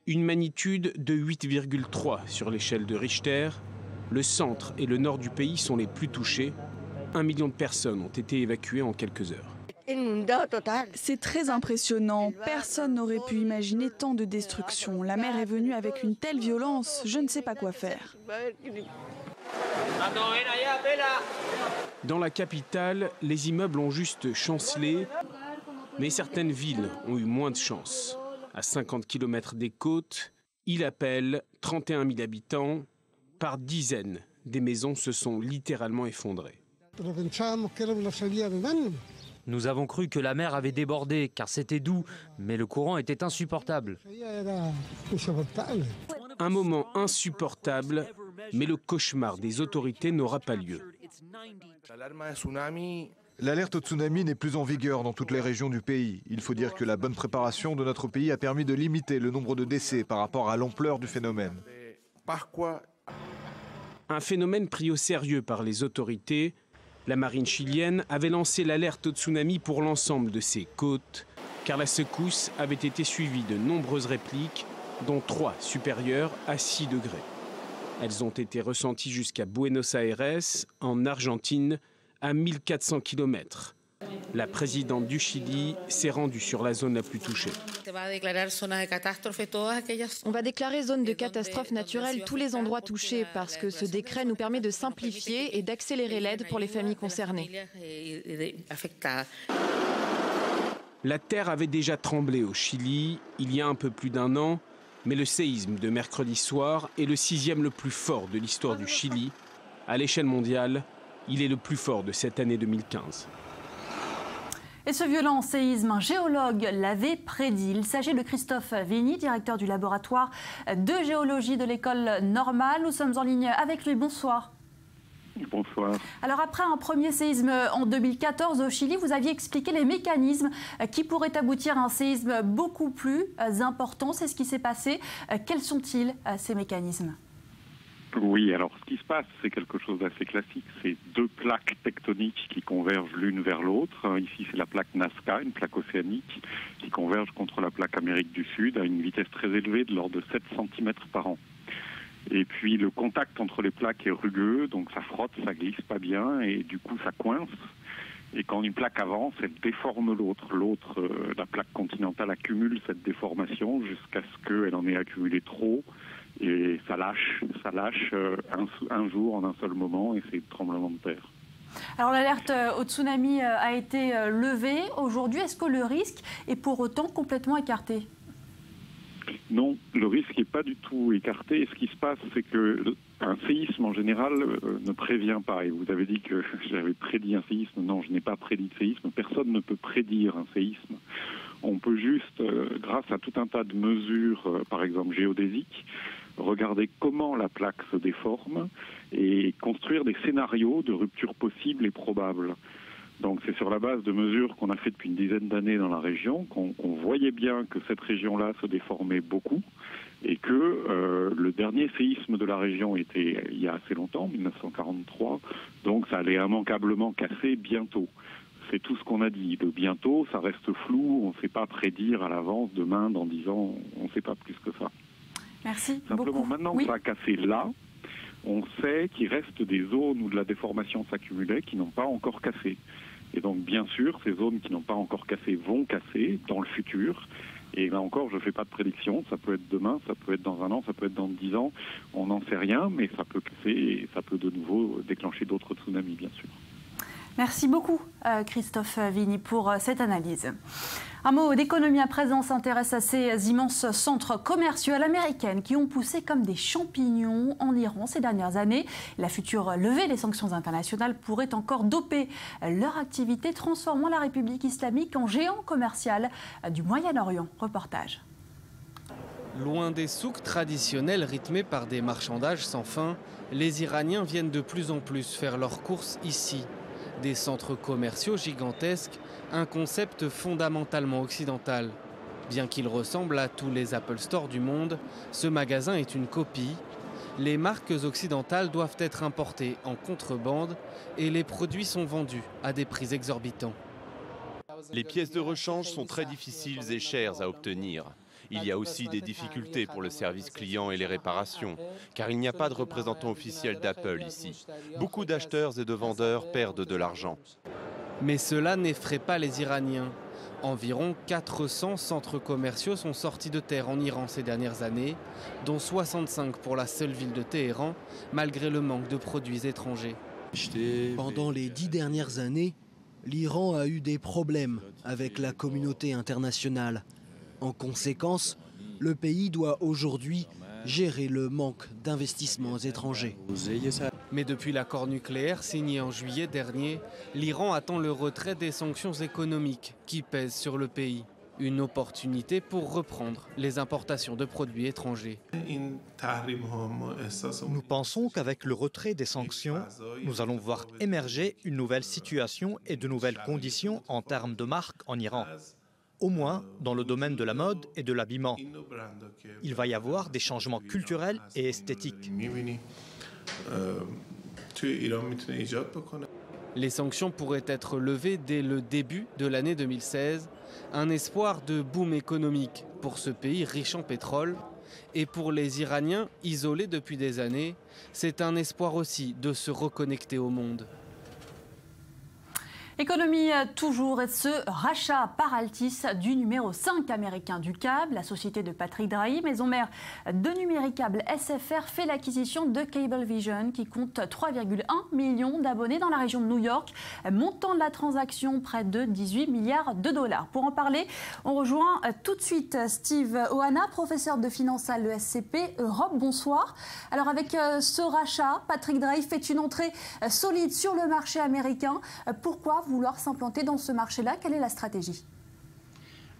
Speaker 2: une magnitude de 8,3 sur l'échelle de Richter. Le centre et le nord du pays sont les plus touchés. 1 million de personnes ont été évacuées en quelques heures.
Speaker 3: C'est très impressionnant. Personne n'aurait pu imaginer tant de destruction. La mer est venue avec une telle violence, je ne sais pas quoi faire.
Speaker 2: Dans la capitale, les immeubles ont juste chancelé, mais certaines villes ont eu moins de chance. À 50 km des côtes, Illapel, 31 000 habitants, par dizaines, des maisons se sont littéralement effondrées.
Speaker 8: Nous avons cru que la mer avait débordé, car c'était doux, mais le courant était insupportable.
Speaker 2: Un moment insupportable, mais le cauchemar des autorités n'aura pas lieu.
Speaker 12: L'alerte au tsunami n'est plus en vigueur dans toutes les régions du pays. Il faut dire que la bonne préparation de notre pays a permis de limiter le nombre de décès par rapport à l'ampleur du phénomène.
Speaker 2: Un phénomène pris au sérieux par les autorités. La marine chilienne avait lancé l'alerte au tsunami pour l'ensemble de ses côtes, car la secousse avait été suivie de nombreuses répliques, dont 3 supérieures à 6 degrés. Elles ont été ressenties jusqu'à Buenos Aires, en Argentine, à 1400 km. La présidente du Chili s'est rendue sur la zone la plus touchée.
Speaker 16: On va déclarer zone de catastrophe naturelle tous les endroits touchés parce que ce décret nous permet de simplifier et d'accélérer l'aide pour les familles concernées.
Speaker 2: La terre avait déjà tremblé au Chili il y a un peu plus d'1 an, mais le séisme de mercredi soir est le 6e le plus fort de l'histoire du Chili. À l'échelle mondiale, il est le plus fort de cette année 2015.
Speaker 1: Et ce violent séisme, un géologue l'avait prédit. Il s'agit de Christophe Vigny, directeur du laboratoire de géologie de l'école normale. Nous sommes en ligne avec lui. Bonsoir.
Speaker 4: Bonsoir.
Speaker 1: Alors après un premier séisme en 2014 au Chili, vous aviez expliqué les mécanismes qui pourraient aboutir à un séisme beaucoup plus important. C'est ce qui s'est passé. Quels sont-ils, ces mécanismes ?
Speaker 4: Oui, alors ce qui se passe, c'est quelque chose d'assez classique. C'est 2 plaques tectoniques qui convergent l'une vers l'autre. Ici, c'est la plaque Nazca, une plaque océanique, qui converge contre la plaque Amérique du Sud à une vitesse très élevée de l'ordre de 7 cm par an. Et puis le contact entre les plaques est rugueux, donc ça frotte, ça glisse pas bien, et du coup ça coince. Et quand une plaque avance, elle déforme l'autre. La plaque continentale accumule cette déformation jusqu'à ce qu'elle en ait accumulé trop. Et ça lâche un jour en un seul moment, et c'est le tremblement de terre.
Speaker 1: Alors l'alerte au tsunami a été levée aujourd'hui. Est-ce que le risque est pour autant complètement écarté ?
Speaker 4: Non, le risque n'est pas du tout écarté. Et ce qui se passe, c'est qu'un séisme en général ne prévient pas. Et vous avez dit que j'avais prédit un séisme. Non, je n'ai pas prédit de séisme. Personne ne peut prédire un séisme. On peut juste, grâce à tout un tas de mesures, par exemple géodésiques, regarder comment la plaque se déforme et construire des scénarios de rupture possibles et probables. Donc c'est sur la base de mesures qu'on a fait depuis une dizaine d'années dans la région qu'on voyait bien que cette région-là se déformait beaucoup et que le dernier séisme de la région était il y a assez longtemps, 1943, donc ça allait immanquablement casser bientôt. C'est tout ce qu'on a dit. Le bientôt, ça reste flou, on ne sait pas prédire à l'avance, demain, dans 10 ans, on ne sait pas plus que ça.
Speaker 1: Merci
Speaker 4: Simplement,
Speaker 1: beaucoup.
Speaker 4: Maintenant que ça a cassé là, on sait qu'il reste des zones où de la déformation s'accumulait qui n'ont pas encore cassé. Et donc, bien sûr, ces zones qui n'ont pas encore cassé vont casser dans le futur. Et là encore, je ne fais pas de prédiction. Ça peut être demain, ça peut être dans un an, ça peut être dans 10 ans. On n'en sait rien, mais ça peut casser et ça peut de nouveau déclencher d'autres tsunamis, bien sûr.
Speaker 1: Merci beaucoup, Christophe Vigny, pour cette analyse. Un mot d'économie à présent s'intéresse à ces immenses centres commerciaux à l'américaine qui ont poussé comme des champignons en Iran ces dernières années. La future levée des sanctions internationales pourrait encore doper leur activité, transformant la République islamique en géant commercial du Moyen-Orient. Reportage.
Speaker 2: Loin des souks traditionnels rythmés par des marchandages sans fin, les Iraniens viennent de plus en plus faire leurs courses ici. Des centres commerciaux gigantesques, un concept fondamentalement occidental. Bien qu'il ressemble à tous les Apple Store du monde, ce magasin est une copie. Les marques occidentales doivent être importées en contrebande et les produits sont vendus à des prix exorbitants.
Speaker 5: Les pièces de rechange sont très difficiles et chères à obtenir. Il y a aussi des difficultés pour le service client et les réparations, car il n'y a pas de représentant officiel d'Apple ici. Beaucoup d'acheteurs et de vendeurs perdent de l'argent.
Speaker 2: Mais cela n'effraie pas les Iraniens. Environ 400 centres commerciaux sont sortis de terre en Iran ces dernières années, dont 65 pour la seule ville de Téhéran, malgré le manque de produits étrangers.
Speaker 6: Pendant les 10 dernières années, l'Iran a eu des problèmes avec la communauté internationale. En conséquence, le pays doit aujourd'hui gérer le manque d'investissements étrangers.
Speaker 2: Mais depuis l'accord nucléaire signé en juillet dernier, l'Iran attend le retrait des sanctions économiques qui pèsent sur le pays. Une opportunité pour reprendre les importations de produits étrangers.
Speaker 9: Nous pensons qu'avec le retrait des sanctions, nous allons voir émerger une nouvelle situation et de nouvelles conditions en termes de marques en Iran. Au moins dans le domaine de la mode et de l'habillement. Il va y avoir des changements culturels et esthétiques.
Speaker 2: Les sanctions pourraient être levées dès le début de l'année 2016, un espoir de boom économique pour ce pays riche en pétrole. Et pour les Iraniens, isolés depuis des années, c'est un espoir aussi de se reconnecter au monde.
Speaker 1: Économie toujours, et ce rachat par Altis du numéro 5 américain du câble, la société de Patrick Drahi, maison mère de Numéricable SFR, fait l'acquisition de Cablevision qui compte 3,1 millions d'abonnés dans la région de New York. Montant de la transaction près de 18 milliards de dollars. Pour en parler, on rejoint tout de suite Steve Ohana, professeur de finance à l'ESCP Europe. Bonsoir. Alors avec ce rachat, Patrick Drahi fait une entrée solide sur le marché américain. Pourquoi vouloir s'implanter dans ce marché-là? Quelle est la stratégie?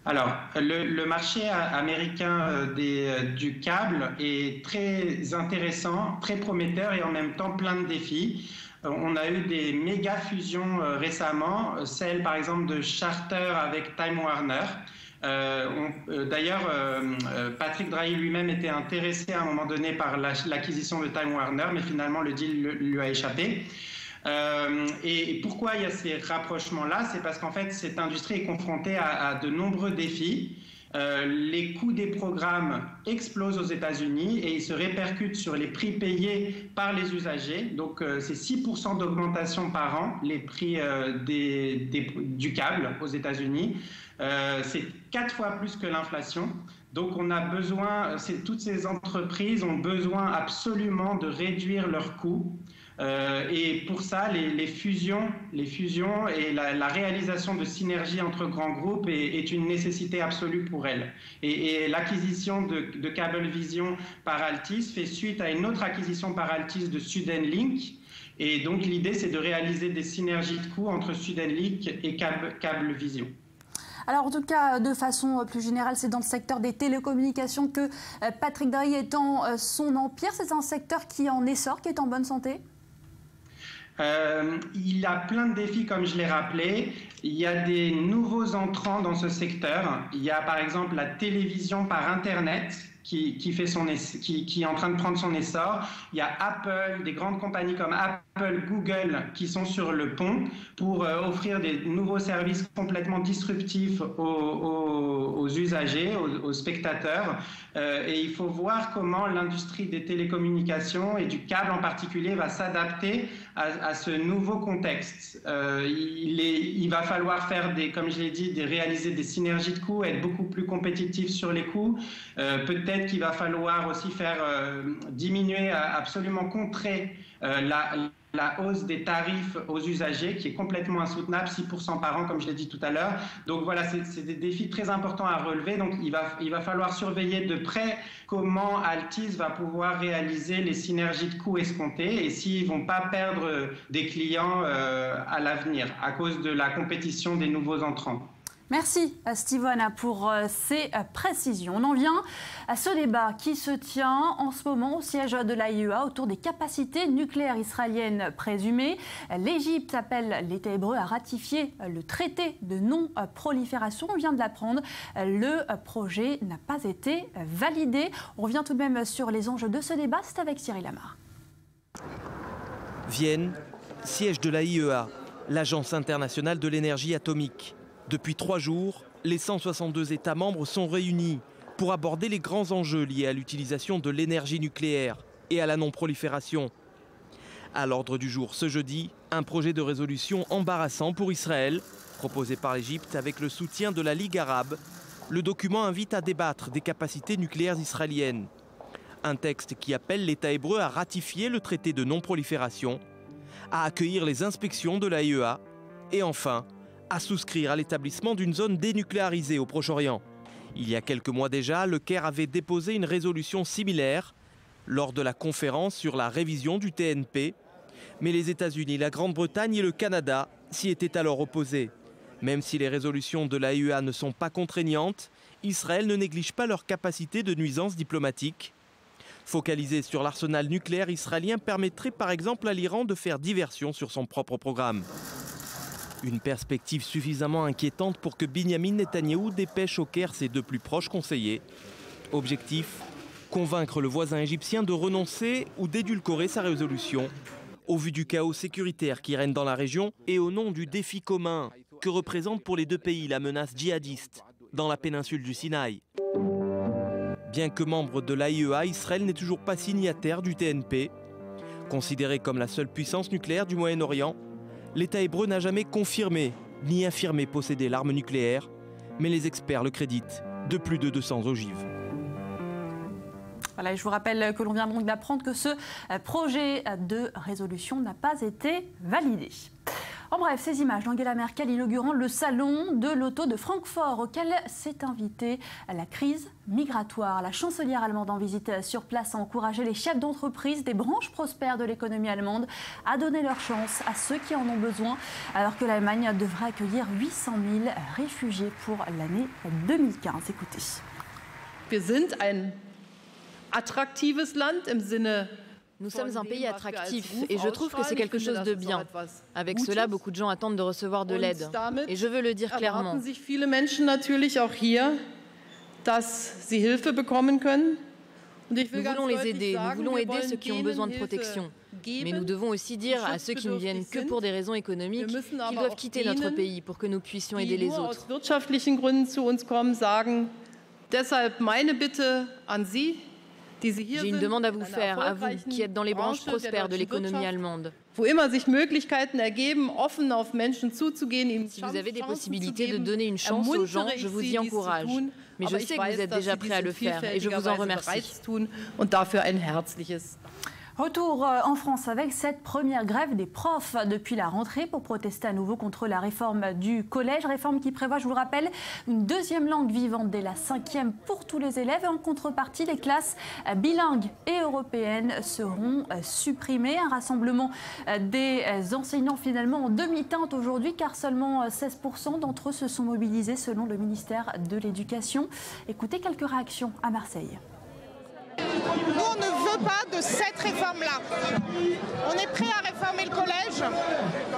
Speaker 24: Alors, le marché américain du câble est très intéressant, très prometteur et en même temps plein de défis. On a eu des méga fusions récemment, celle par exemple de Charter avec Time Warner. D'ailleurs, Patrick Drahi lui-même était intéressé à un moment donné par l'acquisition de Time Warner, mais finalement le deal lui a échappé. Et pourquoi il y a ces rapprochements-là? C'est parce qu'en fait, cette industrie est confrontée à de nombreux défis. Les coûts des programmes explosent aux États-Unis et ils se répercutent sur les prix payés par les usagers. Donc, c'est 6% d'augmentation par an, les prix du câble aux États-Unis. C'est 4 fois plus que l'inflation. Donc, on a besoin, toutes ces entreprises ont besoin absolument de réduire leurs coûts. Et pour ça, les fusions et la réalisation de synergies entre grands groupes est une nécessité absolue pour elles. Et l'acquisition de Cablevision par Altis fait suite à une autre acquisition par Altis de Sudenlink. Et donc l'idée, c'est de réaliser des synergies de coûts entre Sudenlink et Cablevision.
Speaker 1: Alors en tout cas, de façon plus générale, c'est dans le secteur des télécommunications que Patrick Drahi étend son empire. C'est un secteur qui est en essor, qui est en bonne santé?
Speaker 24: Il a plein de défis, comme je l'ai rappelé. Il y a des nouveaux entrants dans ce secteur. Il y a par exemple la télévision par Internet qui est en train de prendre son essor. Il y a Apple, des grandes compagnies comme Apple Apple, Google qui sont sur le pont pour offrir des nouveaux services complètement disruptifs aux usagers, aux spectateurs. Et il faut voir comment l'industrie des télécommunications et du câble en particulier va s'adapter à ce nouveau contexte. Il va falloir faire, comme je l'ai dit, réaliser des synergies de coûts, être beaucoup plus compétitif sur les coûts. Peut-être qu'il va falloir aussi faire diminuer, absolument contrer la hausse des tarifs aux usagers qui est complètement insoutenable, 6% par an comme je l'ai dit tout à l'heure. Donc voilà, c'est des défis très importants à relever. Donc il va falloir surveiller de près comment Altice va pouvoir réaliser les synergies de coûts escomptées et s'ils ne vont pas perdre des clients à l'avenir à cause de la compétition des nouveaux entrants.
Speaker 1: Merci Steven pour ces précisions. On en vient à ce débat qui se tient en ce moment au siège de l'AIEA autour des capacités nucléaires israéliennes présumées. L'Égypte appelle l'État hébreu à ratifier le traité de non-prolifération. On vient de l'apprendre, le projet n'a pas été validé. On revient tout de même sur les enjeux de ce débat, c'est avec Cyril Amar.
Speaker 15: Vienne, siège de l'AIEA, l'Agence internationale de l'énergie atomique. Depuis 3 jours, les 162 États membres sont réunis pour aborder les grands enjeux liés à l'utilisation de l'énergie nucléaire et à la non-prolifération. À l'ordre du jour ce jeudi, un projet de résolution embarrassant pour Israël, proposé par l'Égypte avec le soutien de la Ligue arabe. Le document invite à débattre des capacités nucléaires israéliennes. Un texte qui appelle l'État hébreu à ratifier le traité de non-prolifération, à accueillir les inspections de l'AIEA et enfin à souscrire à l'établissement d'une zone dénucléarisée au Proche-Orient. Il y a quelques mois déjà, le Caire avait déposé une résolution similaire lors de la conférence sur la révision du TNP. Mais les États-Unis, la Grande-Bretagne et le Canada s'y étaient alors opposés. Même si les résolutions de l'AIEA ne sont pas contraignantes, Israël ne néglige pas leur capacité de nuisance diplomatique. Focaliser sur l'arsenal nucléaire israélien permettrait par exemple à l'Iran de faire diversion sur son propre programme. Une perspective suffisamment inquiétante pour que Binyamin Netanyahou dépêche au Caire ses 2 plus proches conseillers. Objectif, convaincre le voisin égyptien de renoncer ou d'édulcorer sa résolution, au vu du chaos sécuritaire qui règne dans la région et au nom du défi commun que représente pour les 2 pays la menace djihadiste dans la péninsule du Sinaï. Bien que membre de l'AIEA, Israël n'est toujours pas signataire du TNP. Considéré comme la seule puissance nucléaire du Moyen-Orient, l'État hébreu n'a jamais confirmé ni affirmé posséder l'arme nucléaire, mais les experts le créditent de plus de 200 ogives.
Speaker 1: Voilà, et je vous rappelle que l'on vient donc d'apprendre que ce projet de résolution n'a pas été validé. En bref, ces images d'Angela Merkel inaugurant le salon de l'auto de Francfort auquel s'est invitée la crise migratoire. La chancelière allemande en visite sur place a encouragé les chefs d'entreprise des branches prospères de l'économie allemande à donner leur chance à ceux qui en ont besoin, alors que l'Allemagne devrait accueillir 800 000 réfugiés pour l'année 2015. Écoutez.
Speaker 7: Wir sind ein attraktives Land im Sinne.
Speaker 16: Nous sommes un pays attractif et je trouve que c'est quelque chose de bien. Avec cela, beaucoup de gens attendent de recevoir de l'aide. Et je veux le dire clairement.
Speaker 7: Nous
Speaker 16: voulons les aider, nous voulons aider ceux qui ont besoin de protection. Mais nous devons aussi dire à ceux qui ne viennent que pour des raisons économiques qu'ils doivent quitter notre pays pour que nous puissions aider les autres. J'ai une demande à vous faire, à vous, qui êtes dans les branches prospères de l'économie allemande. Si vous avez des possibilités de donner une chance aux gens, je vous y encourage. Mais je sais que vous êtes déjà prêts à le faire et je vous en remercie. Retour en France avec cette première grève des profs depuis la rentrée pour protester à nouveau contre la réforme du collège. Réforme qui prévoit, je vous le rappelle, une 2e langue vivante dès la 5e pour tous les élèves. Et en contrepartie, les classes bilingues et européennes seront supprimées. Un rassemblement des enseignants finalement en demi-teinte aujourd'hui car seulement 16% d'entre eux se sont mobilisés selon le ministère de l'Éducation. Écoutez quelques réactions à Marseille.
Speaker 10: Nous, on ne veut pas de cette réforme-là. On est prêt à réformer le collège,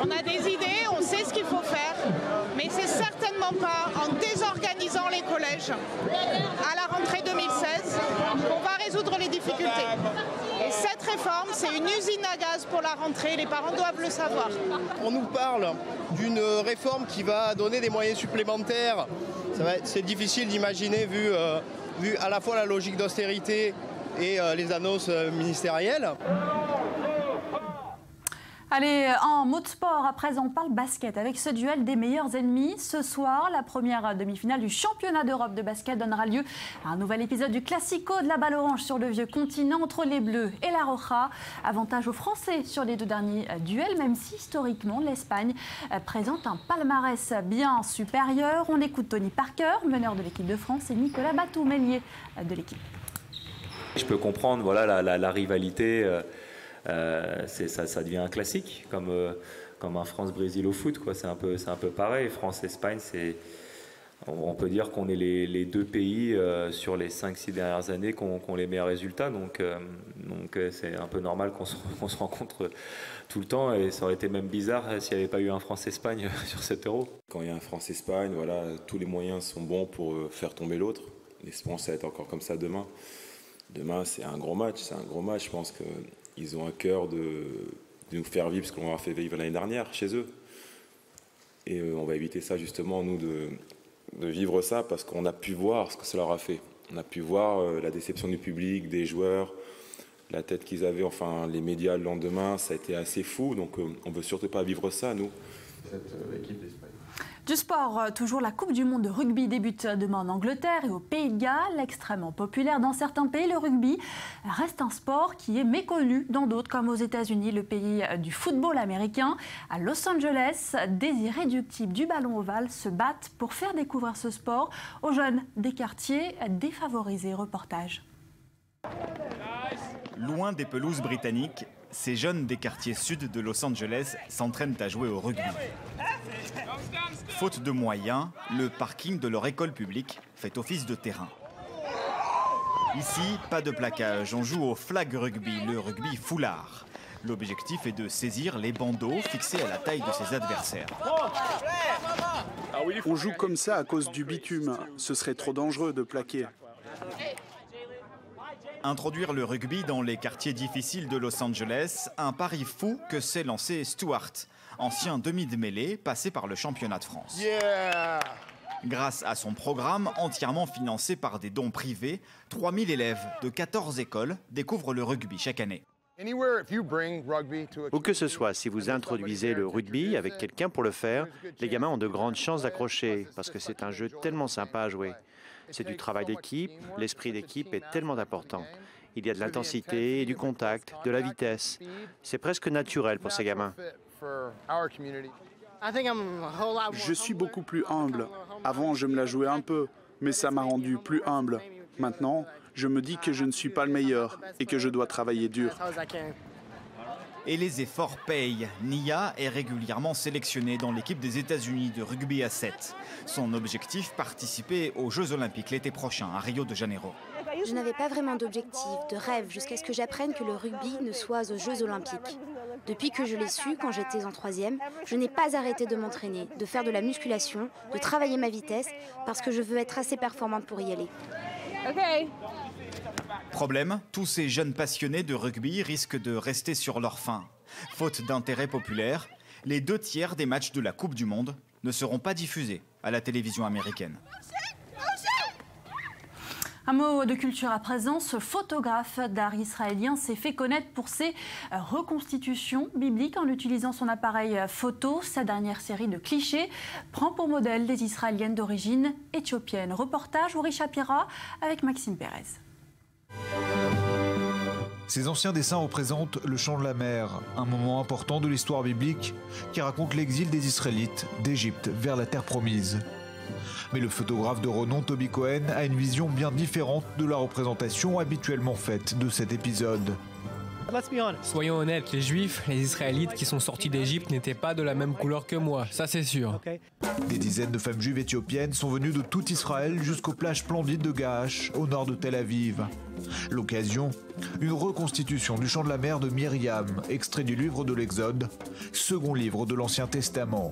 Speaker 10: on a des idées, on sait ce qu'il faut faire, mais c'est certainement pas en désorganisant les collèges à la rentrée 2016 qu'on va résoudre les difficultés. Et cette réforme, c'est une usine à gaz pour la rentrée. Les parents doivent le savoir.
Speaker 11: On nous parle d'une réforme qui va donner des moyens supplémentaires. C'est difficile d'imaginer vu à la fois la logique d'austérité et les annonces ministérielles.
Speaker 1: Allez, en mode sport, à présent on parle basket avec ce duel des meilleurs ennemis. Ce soir, la première demi-finale du championnat d'Europe de basket donnera lieu à un nouvel épisode du Classico de la balle orange sur le vieux continent entre les Bleus et la Roja. Avantage aux Français sur les deux derniers duels, même si historiquement l'Espagne présente un palmarès bien supérieur. On écoute Tony Parker, meneur de l'équipe de France, et Nicolas Batum, ailier de l'équipe.
Speaker 14: Je peux comprendre voilà, la rivalité. Ça devient un classique, comme un France-Brésil au foot. C'est un peu pareil. France-Espagne, on peut dire qu'on est les deux pays sur les 5-6 dernières années qui ont les meilleurs résultats. Donc c'est un peu normal qu'on se rencontre tout le temps. Et ça aurait été même bizarre s'il n'y avait pas eu un France-Espagne sur cet Euro.
Speaker 17: Quand il y a un France-Espagne, voilà, tous les moyens sont bons pour faire tomber l'autre. Espérons que ça va être encore comme ça demain. Demain, c'est un gros match. Je pense qu'ils ont à cœur de nous faire vivre ce qu'on leur a fait vivre l'année dernière chez eux. Et on va éviter ça, justement, nous, de vivre ça, parce qu'on a pu voir ce que ça leur a fait. On a pu voir la déception du public, des joueurs, la tête qu'ils avaient, enfin, les médias le lendemain. Ça a été assez fou, donc on ne veut surtout pas vivre ça, nous. Cette équipe d'Espagne.
Speaker 1: Du sport, toujours la Coupe du monde de rugby débute demain en Angleterre et au Pays de Galles. Extrêmement populaire dans certains pays, le rugby reste un sport qui est méconnu dans d'autres, comme aux États-Unis, le pays du football américain. À Los Angeles, des irréductibles du ballon ovale se battent pour faire découvrir ce sport aux jeunes des quartiers défavorisés. Reportage.
Speaker 18: Loin des pelouses britanniques, ces jeunes des quartiers sud de Los Angeles s'entraînent à jouer au rugby. Faute de moyens, le parking de leur école publique fait office de terrain. Ici, pas de plaquage, on joue au flag rugby, le rugby foulard. L'objectif est de saisir les bandeaux fixés à la taille de ses adversaires.
Speaker 25: On joue comme ça à cause du bitume. Ce serait trop dangereux de plaquer.
Speaker 18: Introduire le rugby dans les quartiers difficiles de Los Angeles, un pari fou que s'est lancé Stuart, ancien demi de mêlée passé par le championnat de France. Yeah. Grâce à son programme entièrement financé par des dons privés, 3000 élèves de 14 écoles découvrent le rugby chaque année.
Speaker 26: Où que ce soit, si vous introduisez le rugby avec quelqu'un pour le faire, les gamins ont de grandes chances d'accrocher, parce que c'est un jeu tellement sympa à jouer. C'est du travail d'équipe, l'esprit d'équipe est tellement important. Il y a de l'intensité, du contact, de la vitesse. C'est presque naturel pour ces gamins.
Speaker 25: Je suis beaucoup plus humble. Avant, je me la jouais un peu, mais ça m'a rendu plus humble. Maintenant, je me dis que je ne suis pas le meilleur et que je dois travailler dur.
Speaker 18: Et les efforts payent. Nia est régulièrement sélectionnée dans l'équipe des États-Unis de rugby à 7. Son objectif, participer aux Jeux Olympiques l'été prochain à Rio de Janeiro.
Speaker 27: Je n'avais pas vraiment d'objectif, de rêve, jusqu'à ce que j'apprenne que le rugby ne soit aux Jeux Olympiques. Depuis que je l'ai su, quand j'étais en 3e, je n'ai pas arrêté de m'entraîner, de faire de la musculation, de travailler ma vitesse, parce que je veux être assez performante pour y aller. Okay.
Speaker 18: Problème, tous ces jeunes passionnés de rugby risquent de rester sur leur faim. Faute d'intérêt populaire, les 2/3 des matchs de la Coupe du Monde ne seront pas diffusés à la télévision américaine.
Speaker 1: Un mot de culture à présent, ce photographe d'art israélien s'est fait connaître pour ses reconstitutions bibliques en utilisant son appareil photo. Sa dernière série de clichés prend pour modèle des Israéliennes d'origine éthiopienne. Reportage Uri Shapira avec Maxime Pérez.
Speaker 12: Ces anciens dessins représentent le chant de la mer, un moment important de l'histoire biblique qui raconte l'exil des Israélites d'Égypte vers la terre promise. Mais le photographe de renom Toby Cohen a une vision bien différente de la représentation habituellement faite de cet épisode.
Speaker 28: Soyons honnêtes, les Juifs, les Israélites qui sont sortis d'Égypte n'étaient pas de la même couleur que moi, ça c'est sûr.
Speaker 12: Des dizaines de femmes juives éthiopiennes sont venues de tout Israël jusqu'aux plages splendides de Gaash, au nord de Tel Aviv. L'occasion, une reconstitution du chant de la mer de Myriam, extrait du livre de l'Exode, second livre de l'Ancien Testament.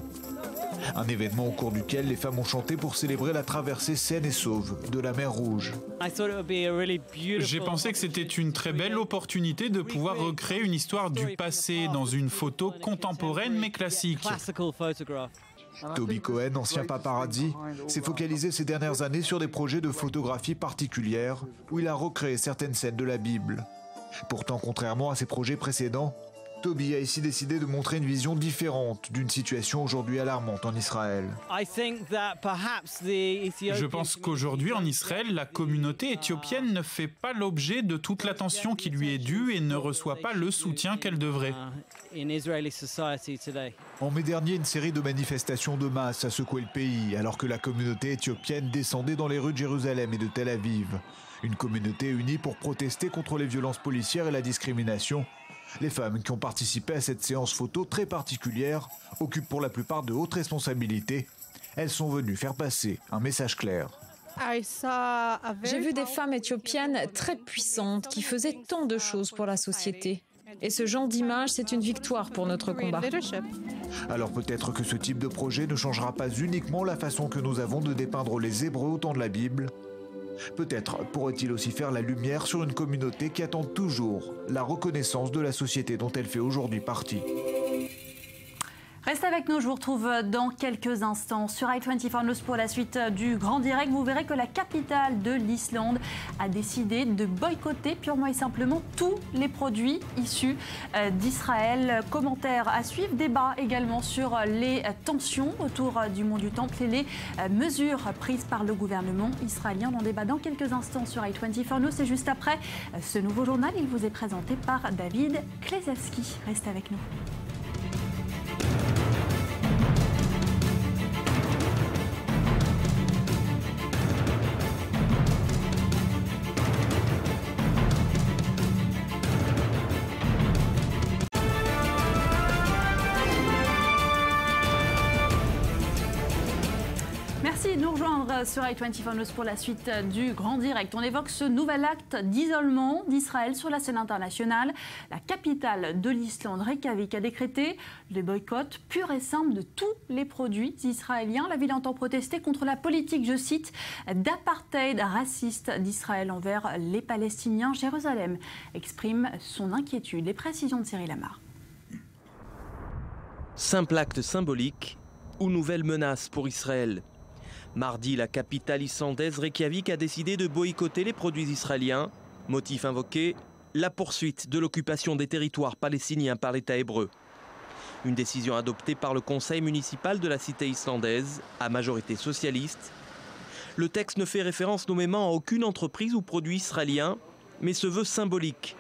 Speaker 12: Un événement au cours duquel les femmes ont chanté pour célébrer la traversée saine et sauve de la mer Rouge.
Speaker 3: J'ai pensé que c'était une très belle opportunité de pouvoir recréer une histoire du passé dans une photo contemporaine mais classique.
Speaker 12: Toby Cohen, ancien paparazzi, s'est focalisé ces dernières années sur des projets de photographie particulière où il a recréé certaines scènes de la Bible. Pourtant, contrairement à ses projets précédents, Toby a ici décidé de montrer une vision différente d'une situation aujourd'hui alarmante en Israël.
Speaker 3: Je pense qu'aujourd'hui en Israël, la communauté éthiopienne ne fait pas l'objet de toute l'attention qui lui est due et ne reçoit pas le soutien qu'elle devrait.
Speaker 12: En mai dernier, une série de manifestations de masse a secoué le pays alors que la communauté éthiopienne descendait dans les rues de Jérusalem et de Tel Aviv. Une communauté unie pour protester contre les violences policières et la discrimination. Les femmes qui ont participé à cette séance photo très particulière occupent pour la plupart de hautes responsabilités. Elles sont venues faire passer un message clair.
Speaker 8: J'ai vu des femmes éthiopiennes très puissantes qui faisaient tant de choses pour la société. Et ce genre d'image, c'est une victoire pour notre combat.
Speaker 12: Alors peut-être que ce type de projet ne changera pas uniquement la façon que nous avons de dépeindre les Hébreux au temps de la Bible. Peut-être pourrait-il aussi faire la lumière sur une communauté qui attend toujours la reconnaissance de la société dont elle fait aujourd'hui partie.
Speaker 1: Restez avec nous, je vous retrouve dans quelques instants sur i24 News pour la suite du Grand Direct. Vous verrez que la capitale de l'Islande a décidé de boycotter purement et simplement tous les produits issus d'Israël. Commentaires à suivre, débat également sur les tensions autour du mont du Temple et les mesures prises par le gouvernement israélien. On en débat dans quelques instants sur i24 News. Et juste après ce nouveau journal, il vous est présenté par David Klezewski. Restez avec nous. Merci de nous rejoindre sur i24 News pour la suite du Grand Direct. On évoque ce nouvel acte d'isolement d'Israël sur la scène internationale. La capitale de l'Islande, Reykjavik, a décrété le boycott pur et simple de tous les produits israéliens. La ville entend protester contre la politique, je cite, d'apartheid raciste d'Israël envers les Palestiniens. Jérusalem exprime son inquiétude. Les précisions de Cyril Amar.
Speaker 15: Simple acte symbolique ou nouvelle menace pour Israël. Mardi, la capitale islandaise Reykjavik a décidé de boycotter les produits israéliens. Motif invoqué, la poursuite de l'occupation des territoires palestiniens par l'État hébreu. Une décision adoptée par le conseil municipal de la cité islandaise, à majorité socialiste. Le texte ne fait référence nommément à aucune entreprise ou produit israélien, mais se veut symbolique.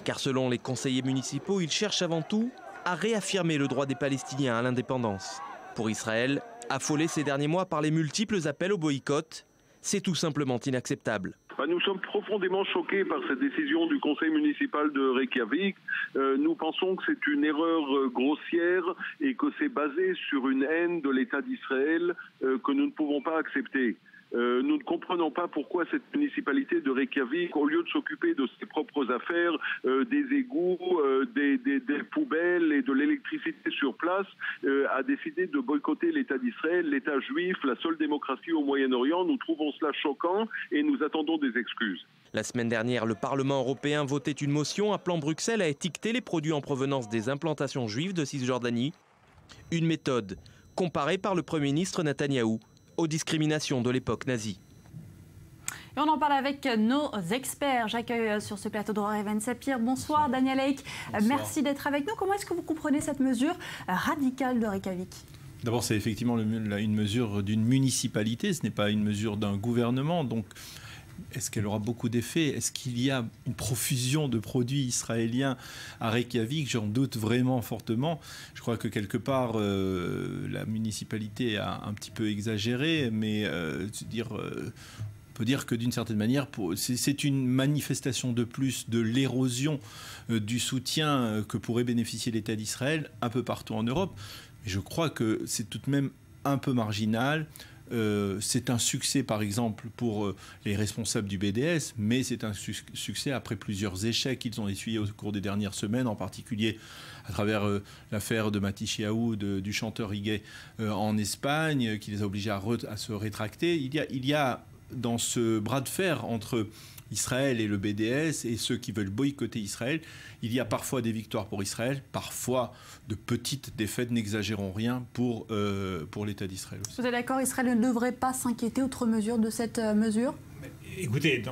Speaker 15: Car selon les conseillers municipaux, ils cherchent avant tout à réaffirmer le droit des Palestiniens à l'indépendance. Pour Israël, affolé ces derniers mois par les multiples appels au boycott, c'est tout simplement inacceptable.
Speaker 13: Nous sommes profondément choqués par cette décision du conseil municipal de Reykjavik. Nous pensons que c'est une erreur grossière et que c'est basé sur une haine de l'État d'Israël que nous ne pouvons pas accepter. Nous ne comprenons pas pourquoi cette municipalité de Reykjavik, au lieu de s'occuper de ses propres affaires, des égouts, des poubelles et de l'électricité sur place, a décidé de boycotter l'État d'Israël, l'État juif, la seule démocratie au Moyen-Orient. Nous trouvons cela choquant et nous attendons des excuses.
Speaker 15: La semaine dernière, le Parlement européen votait une motion appelant Bruxelles à étiqueter les produits en provenance des implantations juives de Cisjordanie. Une méthode comparée par le Premier ministre Netanyahou aux discriminations de l'époque nazie.
Speaker 1: Et on en parle avec nos experts. J'accueille sur ce plateau Dror Even Sapir. Bonsoir Daniel Ek. Merci d'être avec nous. Comment est-ce que vous comprenez cette mesure radicale de Reykjavik ?
Speaker 19: D'abord, c'est effectivement une mesure d'une municipalité, ce n'est pas une mesure d'un gouvernement. Donc, est-ce qu'elle aura beaucoup d'effets ? Est-ce qu'il y a une profusion de produits israéliens à Reykjavik ? J'en doute vraiment fortement. Je crois que quelque part, la municipalité a un petit peu exagéré, mais on peut dire que d'une certaine manière, c'est une manifestation de plus de l'érosion du soutien que pourrait bénéficier l'État d'Israël un peu partout en Europe. Mais je crois que c'est tout de même un peu marginal. c'est un succès, par exemple, pour les responsables du BDS, mais c'est un succès après plusieurs échecs qu'ils ont essuyés au cours des dernières semaines, en particulier à travers l'affaire de Mati Chiaou, du chanteur reggae en Espagne, qui les a obligés à se rétracter. Il y a dans ce bras de fer entre Israël et le BDS et ceux qui veulent boycotter Israël, il y a parfois des victoires pour Israël, parfois de petites défaites, n'exagérons rien, pour l'État d'Israël aussi.
Speaker 1: Vous êtes d'accord, Israël ne devrait pas s'inquiéter outre mesure de cette mesure ?
Speaker 4: Écoutez,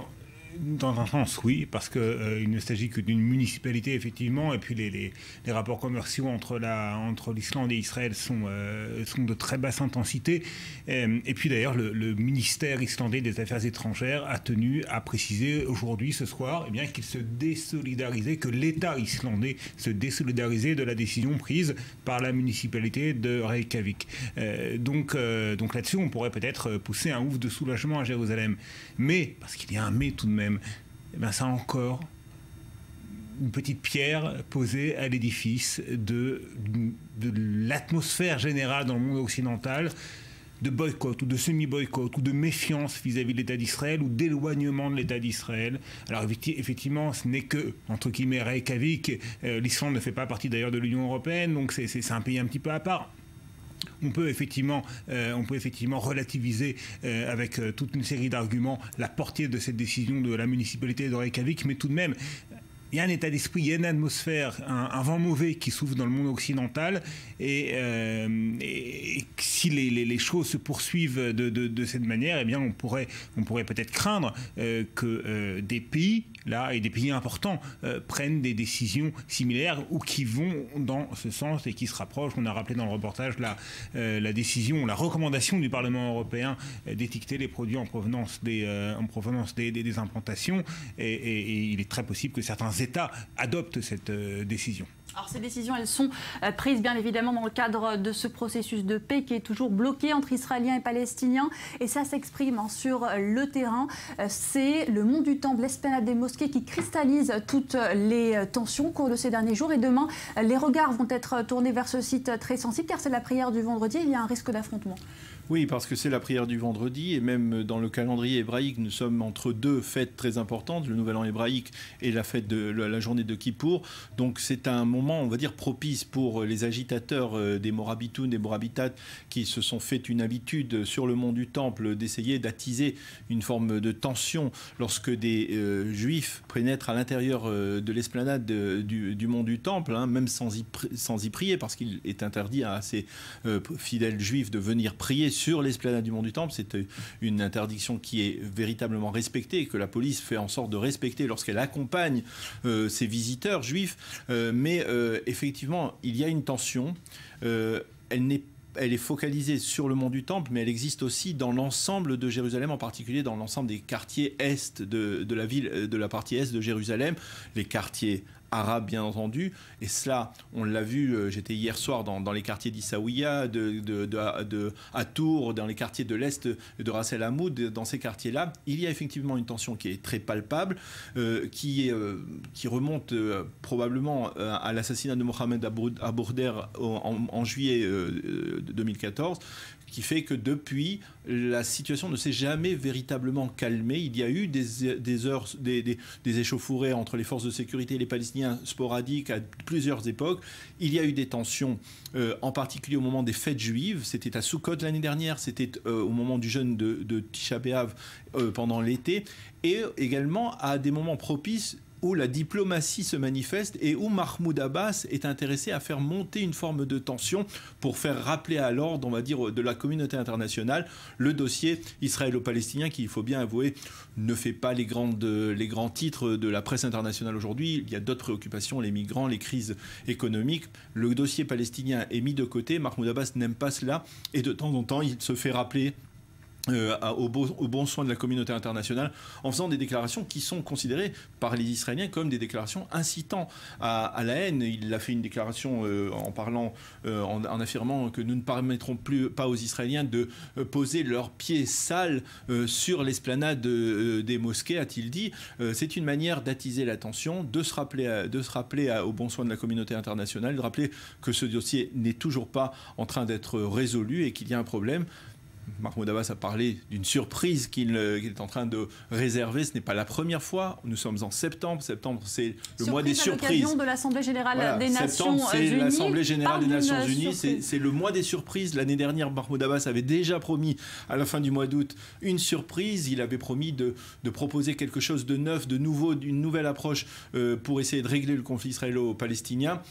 Speaker 4: dans un sens, oui, parce qu'il ne s'agit que d'une municipalité, effectivement, et puis les rapports commerciaux entre l'Islande et Israël sont de très basse intensité. Et puis d'ailleurs, le ministère islandais des Affaires étrangères a tenu à préciser aujourd'hui, ce soir, qu'il se désolidarisait, que l'État islandais se désolidarisait de la décision prise par la municipalité de Reykjavik. Donc là-dessus, on pourrait peut-être pousser un ouf de soulagement à Jérusalem. Mais, parce qu'il y a un mais tout de même, ça a encore une petite pierre posée à l'édifice de l'atmosphère générale dans le monde occidental de boycott ou de semi-boycott ou de méfiance vis-à-vis de l'État d'Israël ou d'éloignement de l'État d'Israël. Alors effectivement, ce n'est que, entre guillemets, Reykjavik. L'Islande ne fait pas partie d'ailleurs de l'Union européenne, donc c'est un pays un petit peu à part. On peut effectivement relativiser avec toute une série d'arguments la portée de cette décision de la municipalité de Reykjavik, mais tout de même, il y a un état d'esprit, il y a une atmosphère, un vent mauvais qui souffle dans le monde occidental, et si les choses se poursuivent de cette manière, on pourrait peut-être craindre que des pays, là, et des pays importants, prennent des décisions similaires ou qui vont dans ce sens et qui se rapprochent. On a rappelé dans le reportage la décision, la recommandation du Parlement européen d'étiqueter les produits en provenance des implantations, et il est très possible que certains États adoptent cette décision.
Speaker 1: Alors ces décisions, elles sont prises bien évidemment dans le cadre de ce processus de paix qui est toujours bloqué entre Israéliens et Palestiniens, et ça s'exprime sur le terrain. C'est le mont du Temple, l'esplanade des mosquées qui cristallise toutes les tensions au cours de ces derniers jours, et demain les regards vont être tournés vers ce site très sensible car c'est la prière du vendredi, il y a un risque d'affrontement.
Speaker 19: Oui, parce que c'est la prière du vendredi, et même dans le calendrier hébraïque, nous sommes entre deux fêtes très importantes, le Nouvel An hébraïque et la fête de la journée de Kippour. Donc c'est un moment, on va dire, propice pour les agitateurs des Morabitoun, des Morabitates, qui se sont fait une habitude sur le mont du Temple d'essayer d'attiser une forme de tension lorsque des Juifs pénètrent à l'intérieur de l'esplanade du mont du Temple, même sans y prier, parce qu'il est interdit à ces fidèles Juifs de venir prier sur l'esplanade du mont du Temple. C'est une interdiction qui est véritablement respectée et que la police fait en sorte de respecter lorsqu'elle accompagne ses visiteurs juifs. Mais effectivement, il y a une tension. Elle est focalisée sur le mont du Temple, mais elle existe aussi dans l'ensemble de Jérusalem, en particulier dans l'ensemble des quartiers est de la ville, de la partie est de Jérusalem, les quartiers arabes bien entendu, et cela on l'a vu, j'étais hier soir dans les quartiers d'Issaouia, à Tours, dans les quartiers de l'Est de Ras El Hamoud. Dans ces quartiers-là, il y a effectivement une tension qui est très palpable, qui remonte probablement à l'assassinat de Mohamed Abouder en juillet 2014, qui fait que depuis, la situation ne s'est jamais véritablement calmée. Il y a eu des échauffourées entre les forces de sécurité et les Palestiniens sporadiques à plusieurs époques. Il y a eu des tensions, en particulier au moment des fêtes juives. C'était à Sukkot l'année dernière, c'était au moment du jeûne de Tisha B'Av pendant l'été, et également à des moments propices où la diplomatie se manifeste et où Mahmoud Abbas est intéressé à faire monter une forme de tension pour faire rappeler à l'ordre, on va dire, de la communauté internationale le dossier israélo-palestinien qui, il faut bien avouer, ne fait pas les grands titres de la presse internationale aujourd'hui. Il y a d'autres préoccupations, les migrants, les crises économiques. Le dossier palestinien est mis de côté. Mahmoud Abbas n'aime pas cela et de temps en temps, il se fait rappeler au bon soin de la communauté internationale en faisant des déclarations qui sont considérées par les Israéliens comme des déclarations incitant à la haine. Il a fait une déclaration en affirmant que nous ne permettrons pas aux Israéliens de poser leurs pieds sales sur l'esplanade des mosquées, a-t-il dit. C'est une manière d'attiser l'attention, de se rappeler au bon soin de la communauté internationale, de rappeler que ce dossier n'est toujours pas en train d'être résolu et qu'il y a un problème. Mahmoud Abbas a parlé d'une surprise qu'il est en train de réserver. Ce n'est pas la première fois. Nous sommes en septembre. Septembre, c'est le mois des surprises.
Speaker 1: À l'occasion de l'Assemblée générale des Nations Unies.
Speaker 19: C'est l'Assemblée générale des Nations Unies. C'est le mois des surprises. L'année dernière, Mahmoud Abbas avait déjà promis, à la fin du mois d'août, une surprise. Il avait promis de proposer quelque chose de neuf, de nouveau, d'une nouvelle approche pour essayer de régler le conflit israélo-palestinien.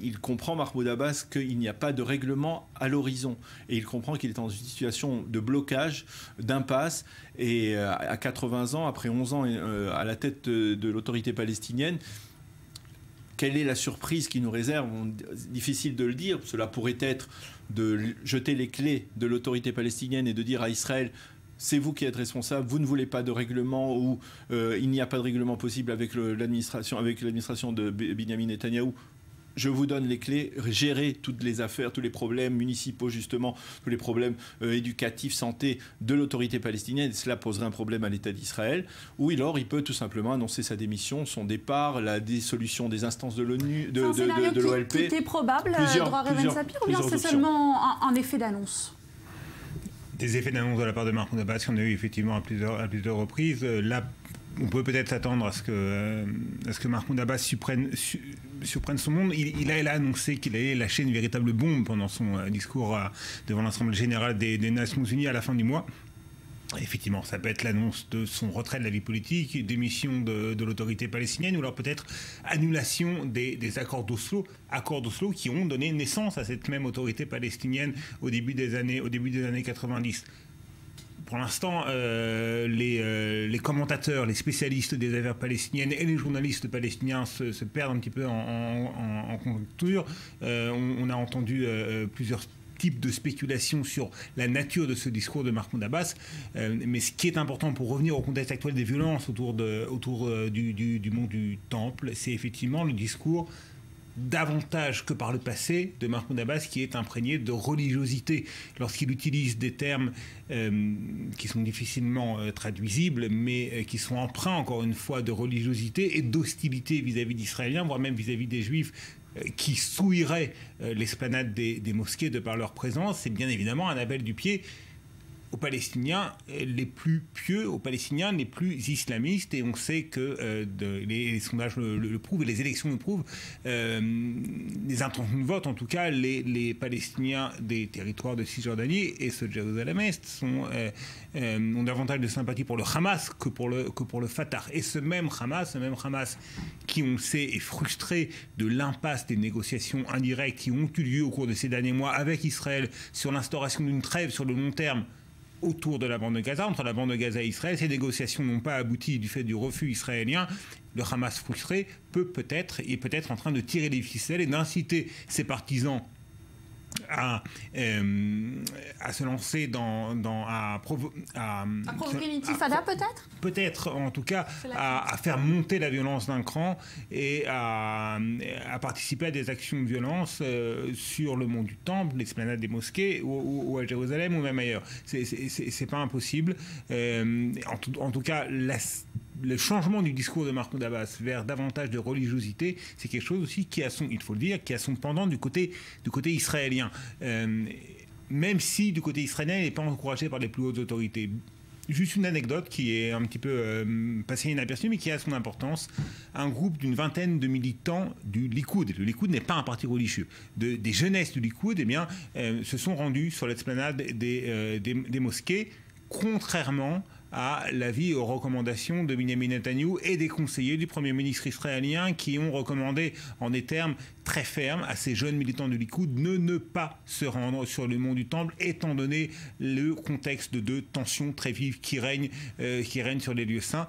Speaker 19: Il comprend, Mahmoud Abbas, qu'il n'y a pas de règlement à l'horizon. Et il comprend qu'il est dans une situation de blocage, d'impasse. Et à 80 ans, après 11 ans à la tête de l'autorité palestinienne, quelle est la surprise qui nous réserve? Difficile de le dire. Cela pourrait être de jeter les clés de l'autorité palestinienne et de dire à Israël: c'est vous qui êtes responsable, vous ne voulez pas de règlement, ou il n'y a pas de règlement possible avec l'administration de Benyamin Netanyahou. Je vous donne les clés, gérer toutes les affaires, tous les problèmes municipaux justement, tous les problèmes éducatifs, santé de l'autorité palestinienne. Et cela poserait un problème à l'État d'Israël. Ou alors il peut tout simplement annoncer sa démission, son départ, la dissolution des instances de l'ONU, de l'OLP.
Speaker 1: Qui était probable, Dror Even Sapir, ou bien c'est seulement un effet d'annonce?
Speaker 4: Des effets d'annonce de la part de Mahmoud Abbas qu'on a eu effectivement à plusieurs reprises. Là, on peut peut-être s'attendre à ce que Mahmoud Abbas surprenne son monde. Il a annoncé qu'il allait lâcher une véritable bombe pendant son discours devant l'Assemblée générale des Nations Unies à la fin du mois. Effectivement, ça peut être l'annonce de son retrait de la vie politique, démission de l'autorité palestinienne, ou alors peut-être annulation des accords d'Oslo qui ont donné naissance à cette même autorité palestinienne au début des années 90. Pour l'instant, les commentateurs, les spécialistes des affaires palestiniennes et les journalistes palestiniens se perdent un petit peu en conjecture. On a entendu plusieurs types de spéculations sur la nature de ce discours de Mahmoud Abbas. Mais ce qui est important pour revenir au contexte actuel des violences autour du mont du Temple, c'est effectivement le discours davantage que par le passé de Mahmoud Abbas, qui est imprégné de religiosité lorsqu'il utilise des termes qui sont difficilement traduisibles, mais qui sont empreints encore une fois de religiosité et d'hostilité vis-à-vis d'Israéliens, voire même vis-à-vis des Juifs qui souilleraient l'esplanade des mosquées de par leur présence. C'est bien évidemment un appel du pied aux Palestiniens les plus pieux, aux Palestiniens les plus islamistes, et on sait que les sondages le prouvent, et les élections le prouvent, les intentions de vote, en tout cas, les Palestiniens des territoires de Cisjordanie et ceux de Jérusalem-Est ont davantage de sympathie pour le Hamas que pour le Fatah. Et ce même Hamas qui, on le sait, est frustré de l'impasse des négociations indirectes qui ont eu lieu au cours de ces derniers mois avec Israël sur l'instauration d'une trêve sur le long terme autour de la bande de Gaza, entre la bande de Gaza et Israël. Ces négociations n'ont pas abouti du fait du refus israélien. Le Hamas frustré est peut-être en train de tirer les ficelles et d'inciter ses partisans à se lancer à
Speaker 1: provoquer une intifada, peut-être ?
Speaker 4: Peut-être, en tout cas, à faire monter la violence d'un cran et à participer à des actions de violence sur le mont du Temple, l'esplanade des mosquées, ou à Jérusalem, ou même ailleurs. C'est pas impossible. En tout cas, le changement du discours de Mahmoud Abbas vers davantage de religiosité, c'est quelque chose aussi qui a son pendant du côté israélien. Même si du côté israélien, il n'est pas encouragé par les plus hautes autorités. Juste une anecdote qui est un petit peu passée inaperçue, mais qui a son importance. Un groupe d'une vingtaine de militants du Likoud, le Likoud n'est pas un parti religieux, des jeunesses du Likoud, se sont rendus sur l'esplanade des mosquées, contrairement à l'avis et aux recommandations de Benyamin Netanyahou et des conseillers du Premier ministre israélien, qui ont recommandé en des termes très fermes à ces jeunes militants du Likoud ne pas se rendre sur le mont du Temple, étant donné le contexte de tensions très vives qui règnent sur les lieux saints.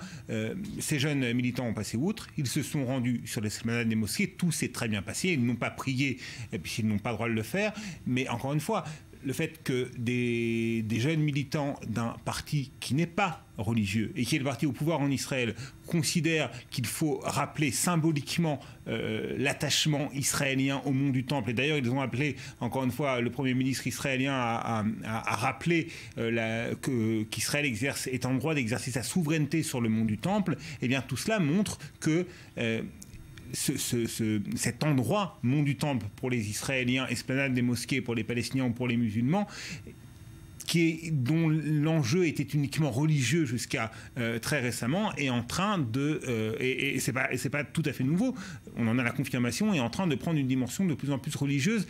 Speaker 4: Ces jeunes militants ont passé outre, ils se sont rendus sur l'esplanade des mosquées, tout s'est très bien passé, ils n'ont pas prié puisqu'ils n'ont pas le droit de le faire, mais encore une fois, le fait que des jeunes militants d'un parti qui n'est pas religieux et qui est le parti au pouvoir en Israël considèrent qu'il faut rappeler symboliquement l'attachement israélien au mont du Temple, et d'ailleurs ils ont appelé encore une fois le Premier ministre israélien à rappeler qu'Israël est en droit d'exercer sa souveraineté sur le mont du Temple, et bien tout cela montre que cet endroit, mont du Temple pour les Israéliens, esplanade des mosquées pour les Palestiniens ou pour les musulmans, dont l'enjeu était uniquement religieux jusqu'à très récemment, est en train de, et c'est pas tout à fait nouveau, on en a la confirmation, est en train de prendre une dimension de plus en plus religieuse.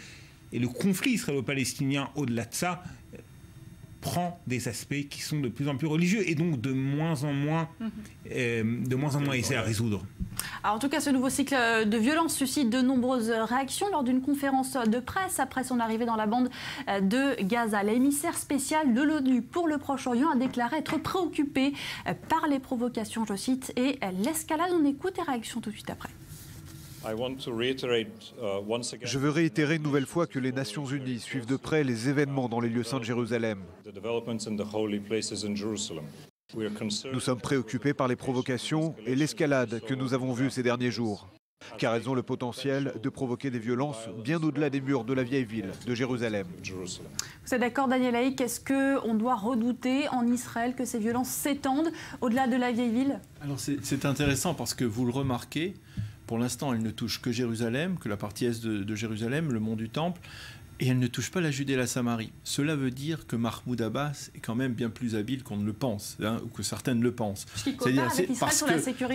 Speaker 4: Et le conflit israélo-palestinien, au-delà de ça, prend des aspects qui sont de plus en plus religieux et donc de moins en moins aisés à résoudre.
Speaker 1: Alors, en tout cas, ce nouveau cycle de violence suscite de nombreuses réactions lors d'une conférence de presse après son arrivée dans la bande de Gaza. L'émissaire spécial de l'ONU pour le Proche-Orient a déclaré être préoccupé par les provocations, je cite, et l'escalade. On écoute les réactions tout de suite après.
Speaker 12: Je veux réitérer une nouvelle fois que les Nations Unies suivent de près les événements dans les lieux saints de Jérusalem. Nous sommes préoccupés par les provocations et l'escalade que nous avons vues ces derniers jours, car elles ont le potentiel de provoquer des violences bien au-delà des murs de la vieille ville de Jérusalem.
Speaker 1: Vous êtes d'accord, Daniel Haïk? Est-ce qu'on doit redouter en Israël que ces violences s'étendent au-delà de la vieille ville?
Speaker 19: Alors c'est intéressant parce que vous le remarquez, pour l'instant, elle ne touche que Jérusalem, que la partie est de Jérusalem, le mont du Temple, et elle ne touche pas la Judée et la Samarie. Cela veut dire que Mahmoud Abbas est quand même bien plus habile qu'on ne le pense, ou que certains le pensent.
Speaker 1: C'est-à-dire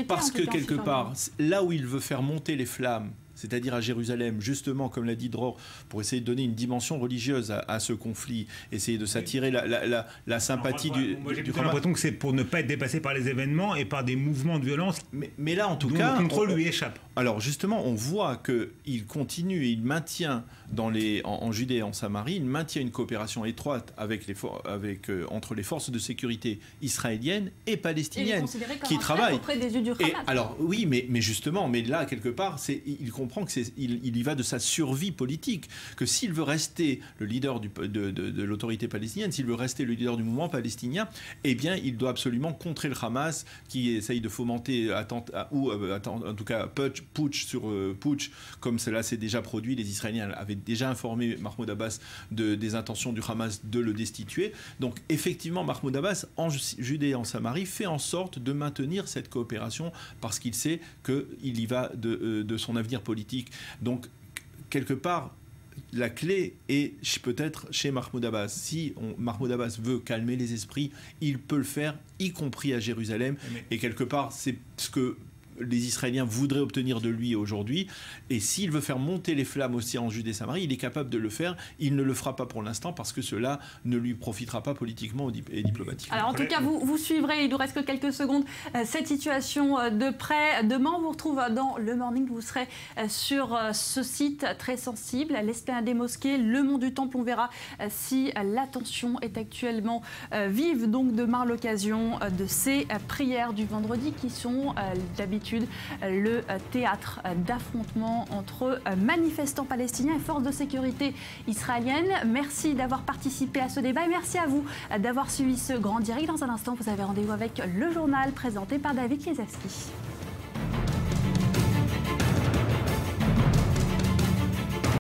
Speaker 19: parce que quelque part, là où il veut faire monter les flammes, c'est-à-dire à Jérusalem, justement, comme l'a dit Dror, pour essayer de donner une dimension religieuse à ce conflit, essayer de s'attirer la sympathie du
Speaker 4: J'ai l'impression que c'est pour ne pas être dépassé par les événements et par des mouvements de violence.
Speaker 19: Mais là, en tout cas,
Speaker 4: le contrôle lui échappe.
Speaker 19: Alors justement, on voit qu'il continue, il maintient en Judée et en Samarie, il maintient une coopération étroite entre les forces de sécurité israéliennes et palestiniennes qui travaillent.
Speaker 1: Auprès des yeux du Hamas.
Speaker 19: Alors oui, mais justement, mais là quelque part, il comprend qu'il y va de sa survie politique, que s'il veut rester le leader de l'autorité palestinienne, s'il veut rester le leader du mouvement palestinien, eh bien, il doit absolument contrer le Hamas qui essaye de fomenter en tout cas putsch sur putsch, comme cela s'est déjà produit. Les Israéliens avaient déjà informé Mahmoud Abbas des intentions du Hamas de le destituer. Donc effectivement, Mahmoud Abbas, en Judée et en Samarie, fait en sorte de maintenir cette coopération parce qu'il sait qu'il y va de son avenir politique. Donc, quelque part, la clé est peut-être chez Mahmoud Abbas. Si Mahmoud Abbas veut calmer les esprits, il peut le faire, y compris à Jérusalem. Et quelque part, c'est ce que les Israéliens voudraient obtenir de lui aujourd'hui. Et s'il veut faire monter les flammes aussi en Judée et Samarie, il est capable de le faire. Il ne le fera pas pour l'instant parce que cela ne lui profitera pas politiquement et diplomatiquement.
Speaker 1: Alors en tout cas, vous suivrez, il nous reste que quelques secondes, cette situation de près. Demain, on vous retrouve dans le Morning. Vous serez sur ce site très sensible, l'Esplanade des Mosquées, le Mont du Temple. On verra si la tension est actuellement vive. Donc demain, l'occasion de ces prières du vendredi qui sont d'habitude le théâtre d'affrontements entre manifestants palestiniens et forces de sécurité israéliennes. Merci d'avoir participé à ce débat et merci à vous d'avoir suivi ce grand direct. Dans un instant, vous avez rendez-vous avec le journal présenté par David Kiesewski.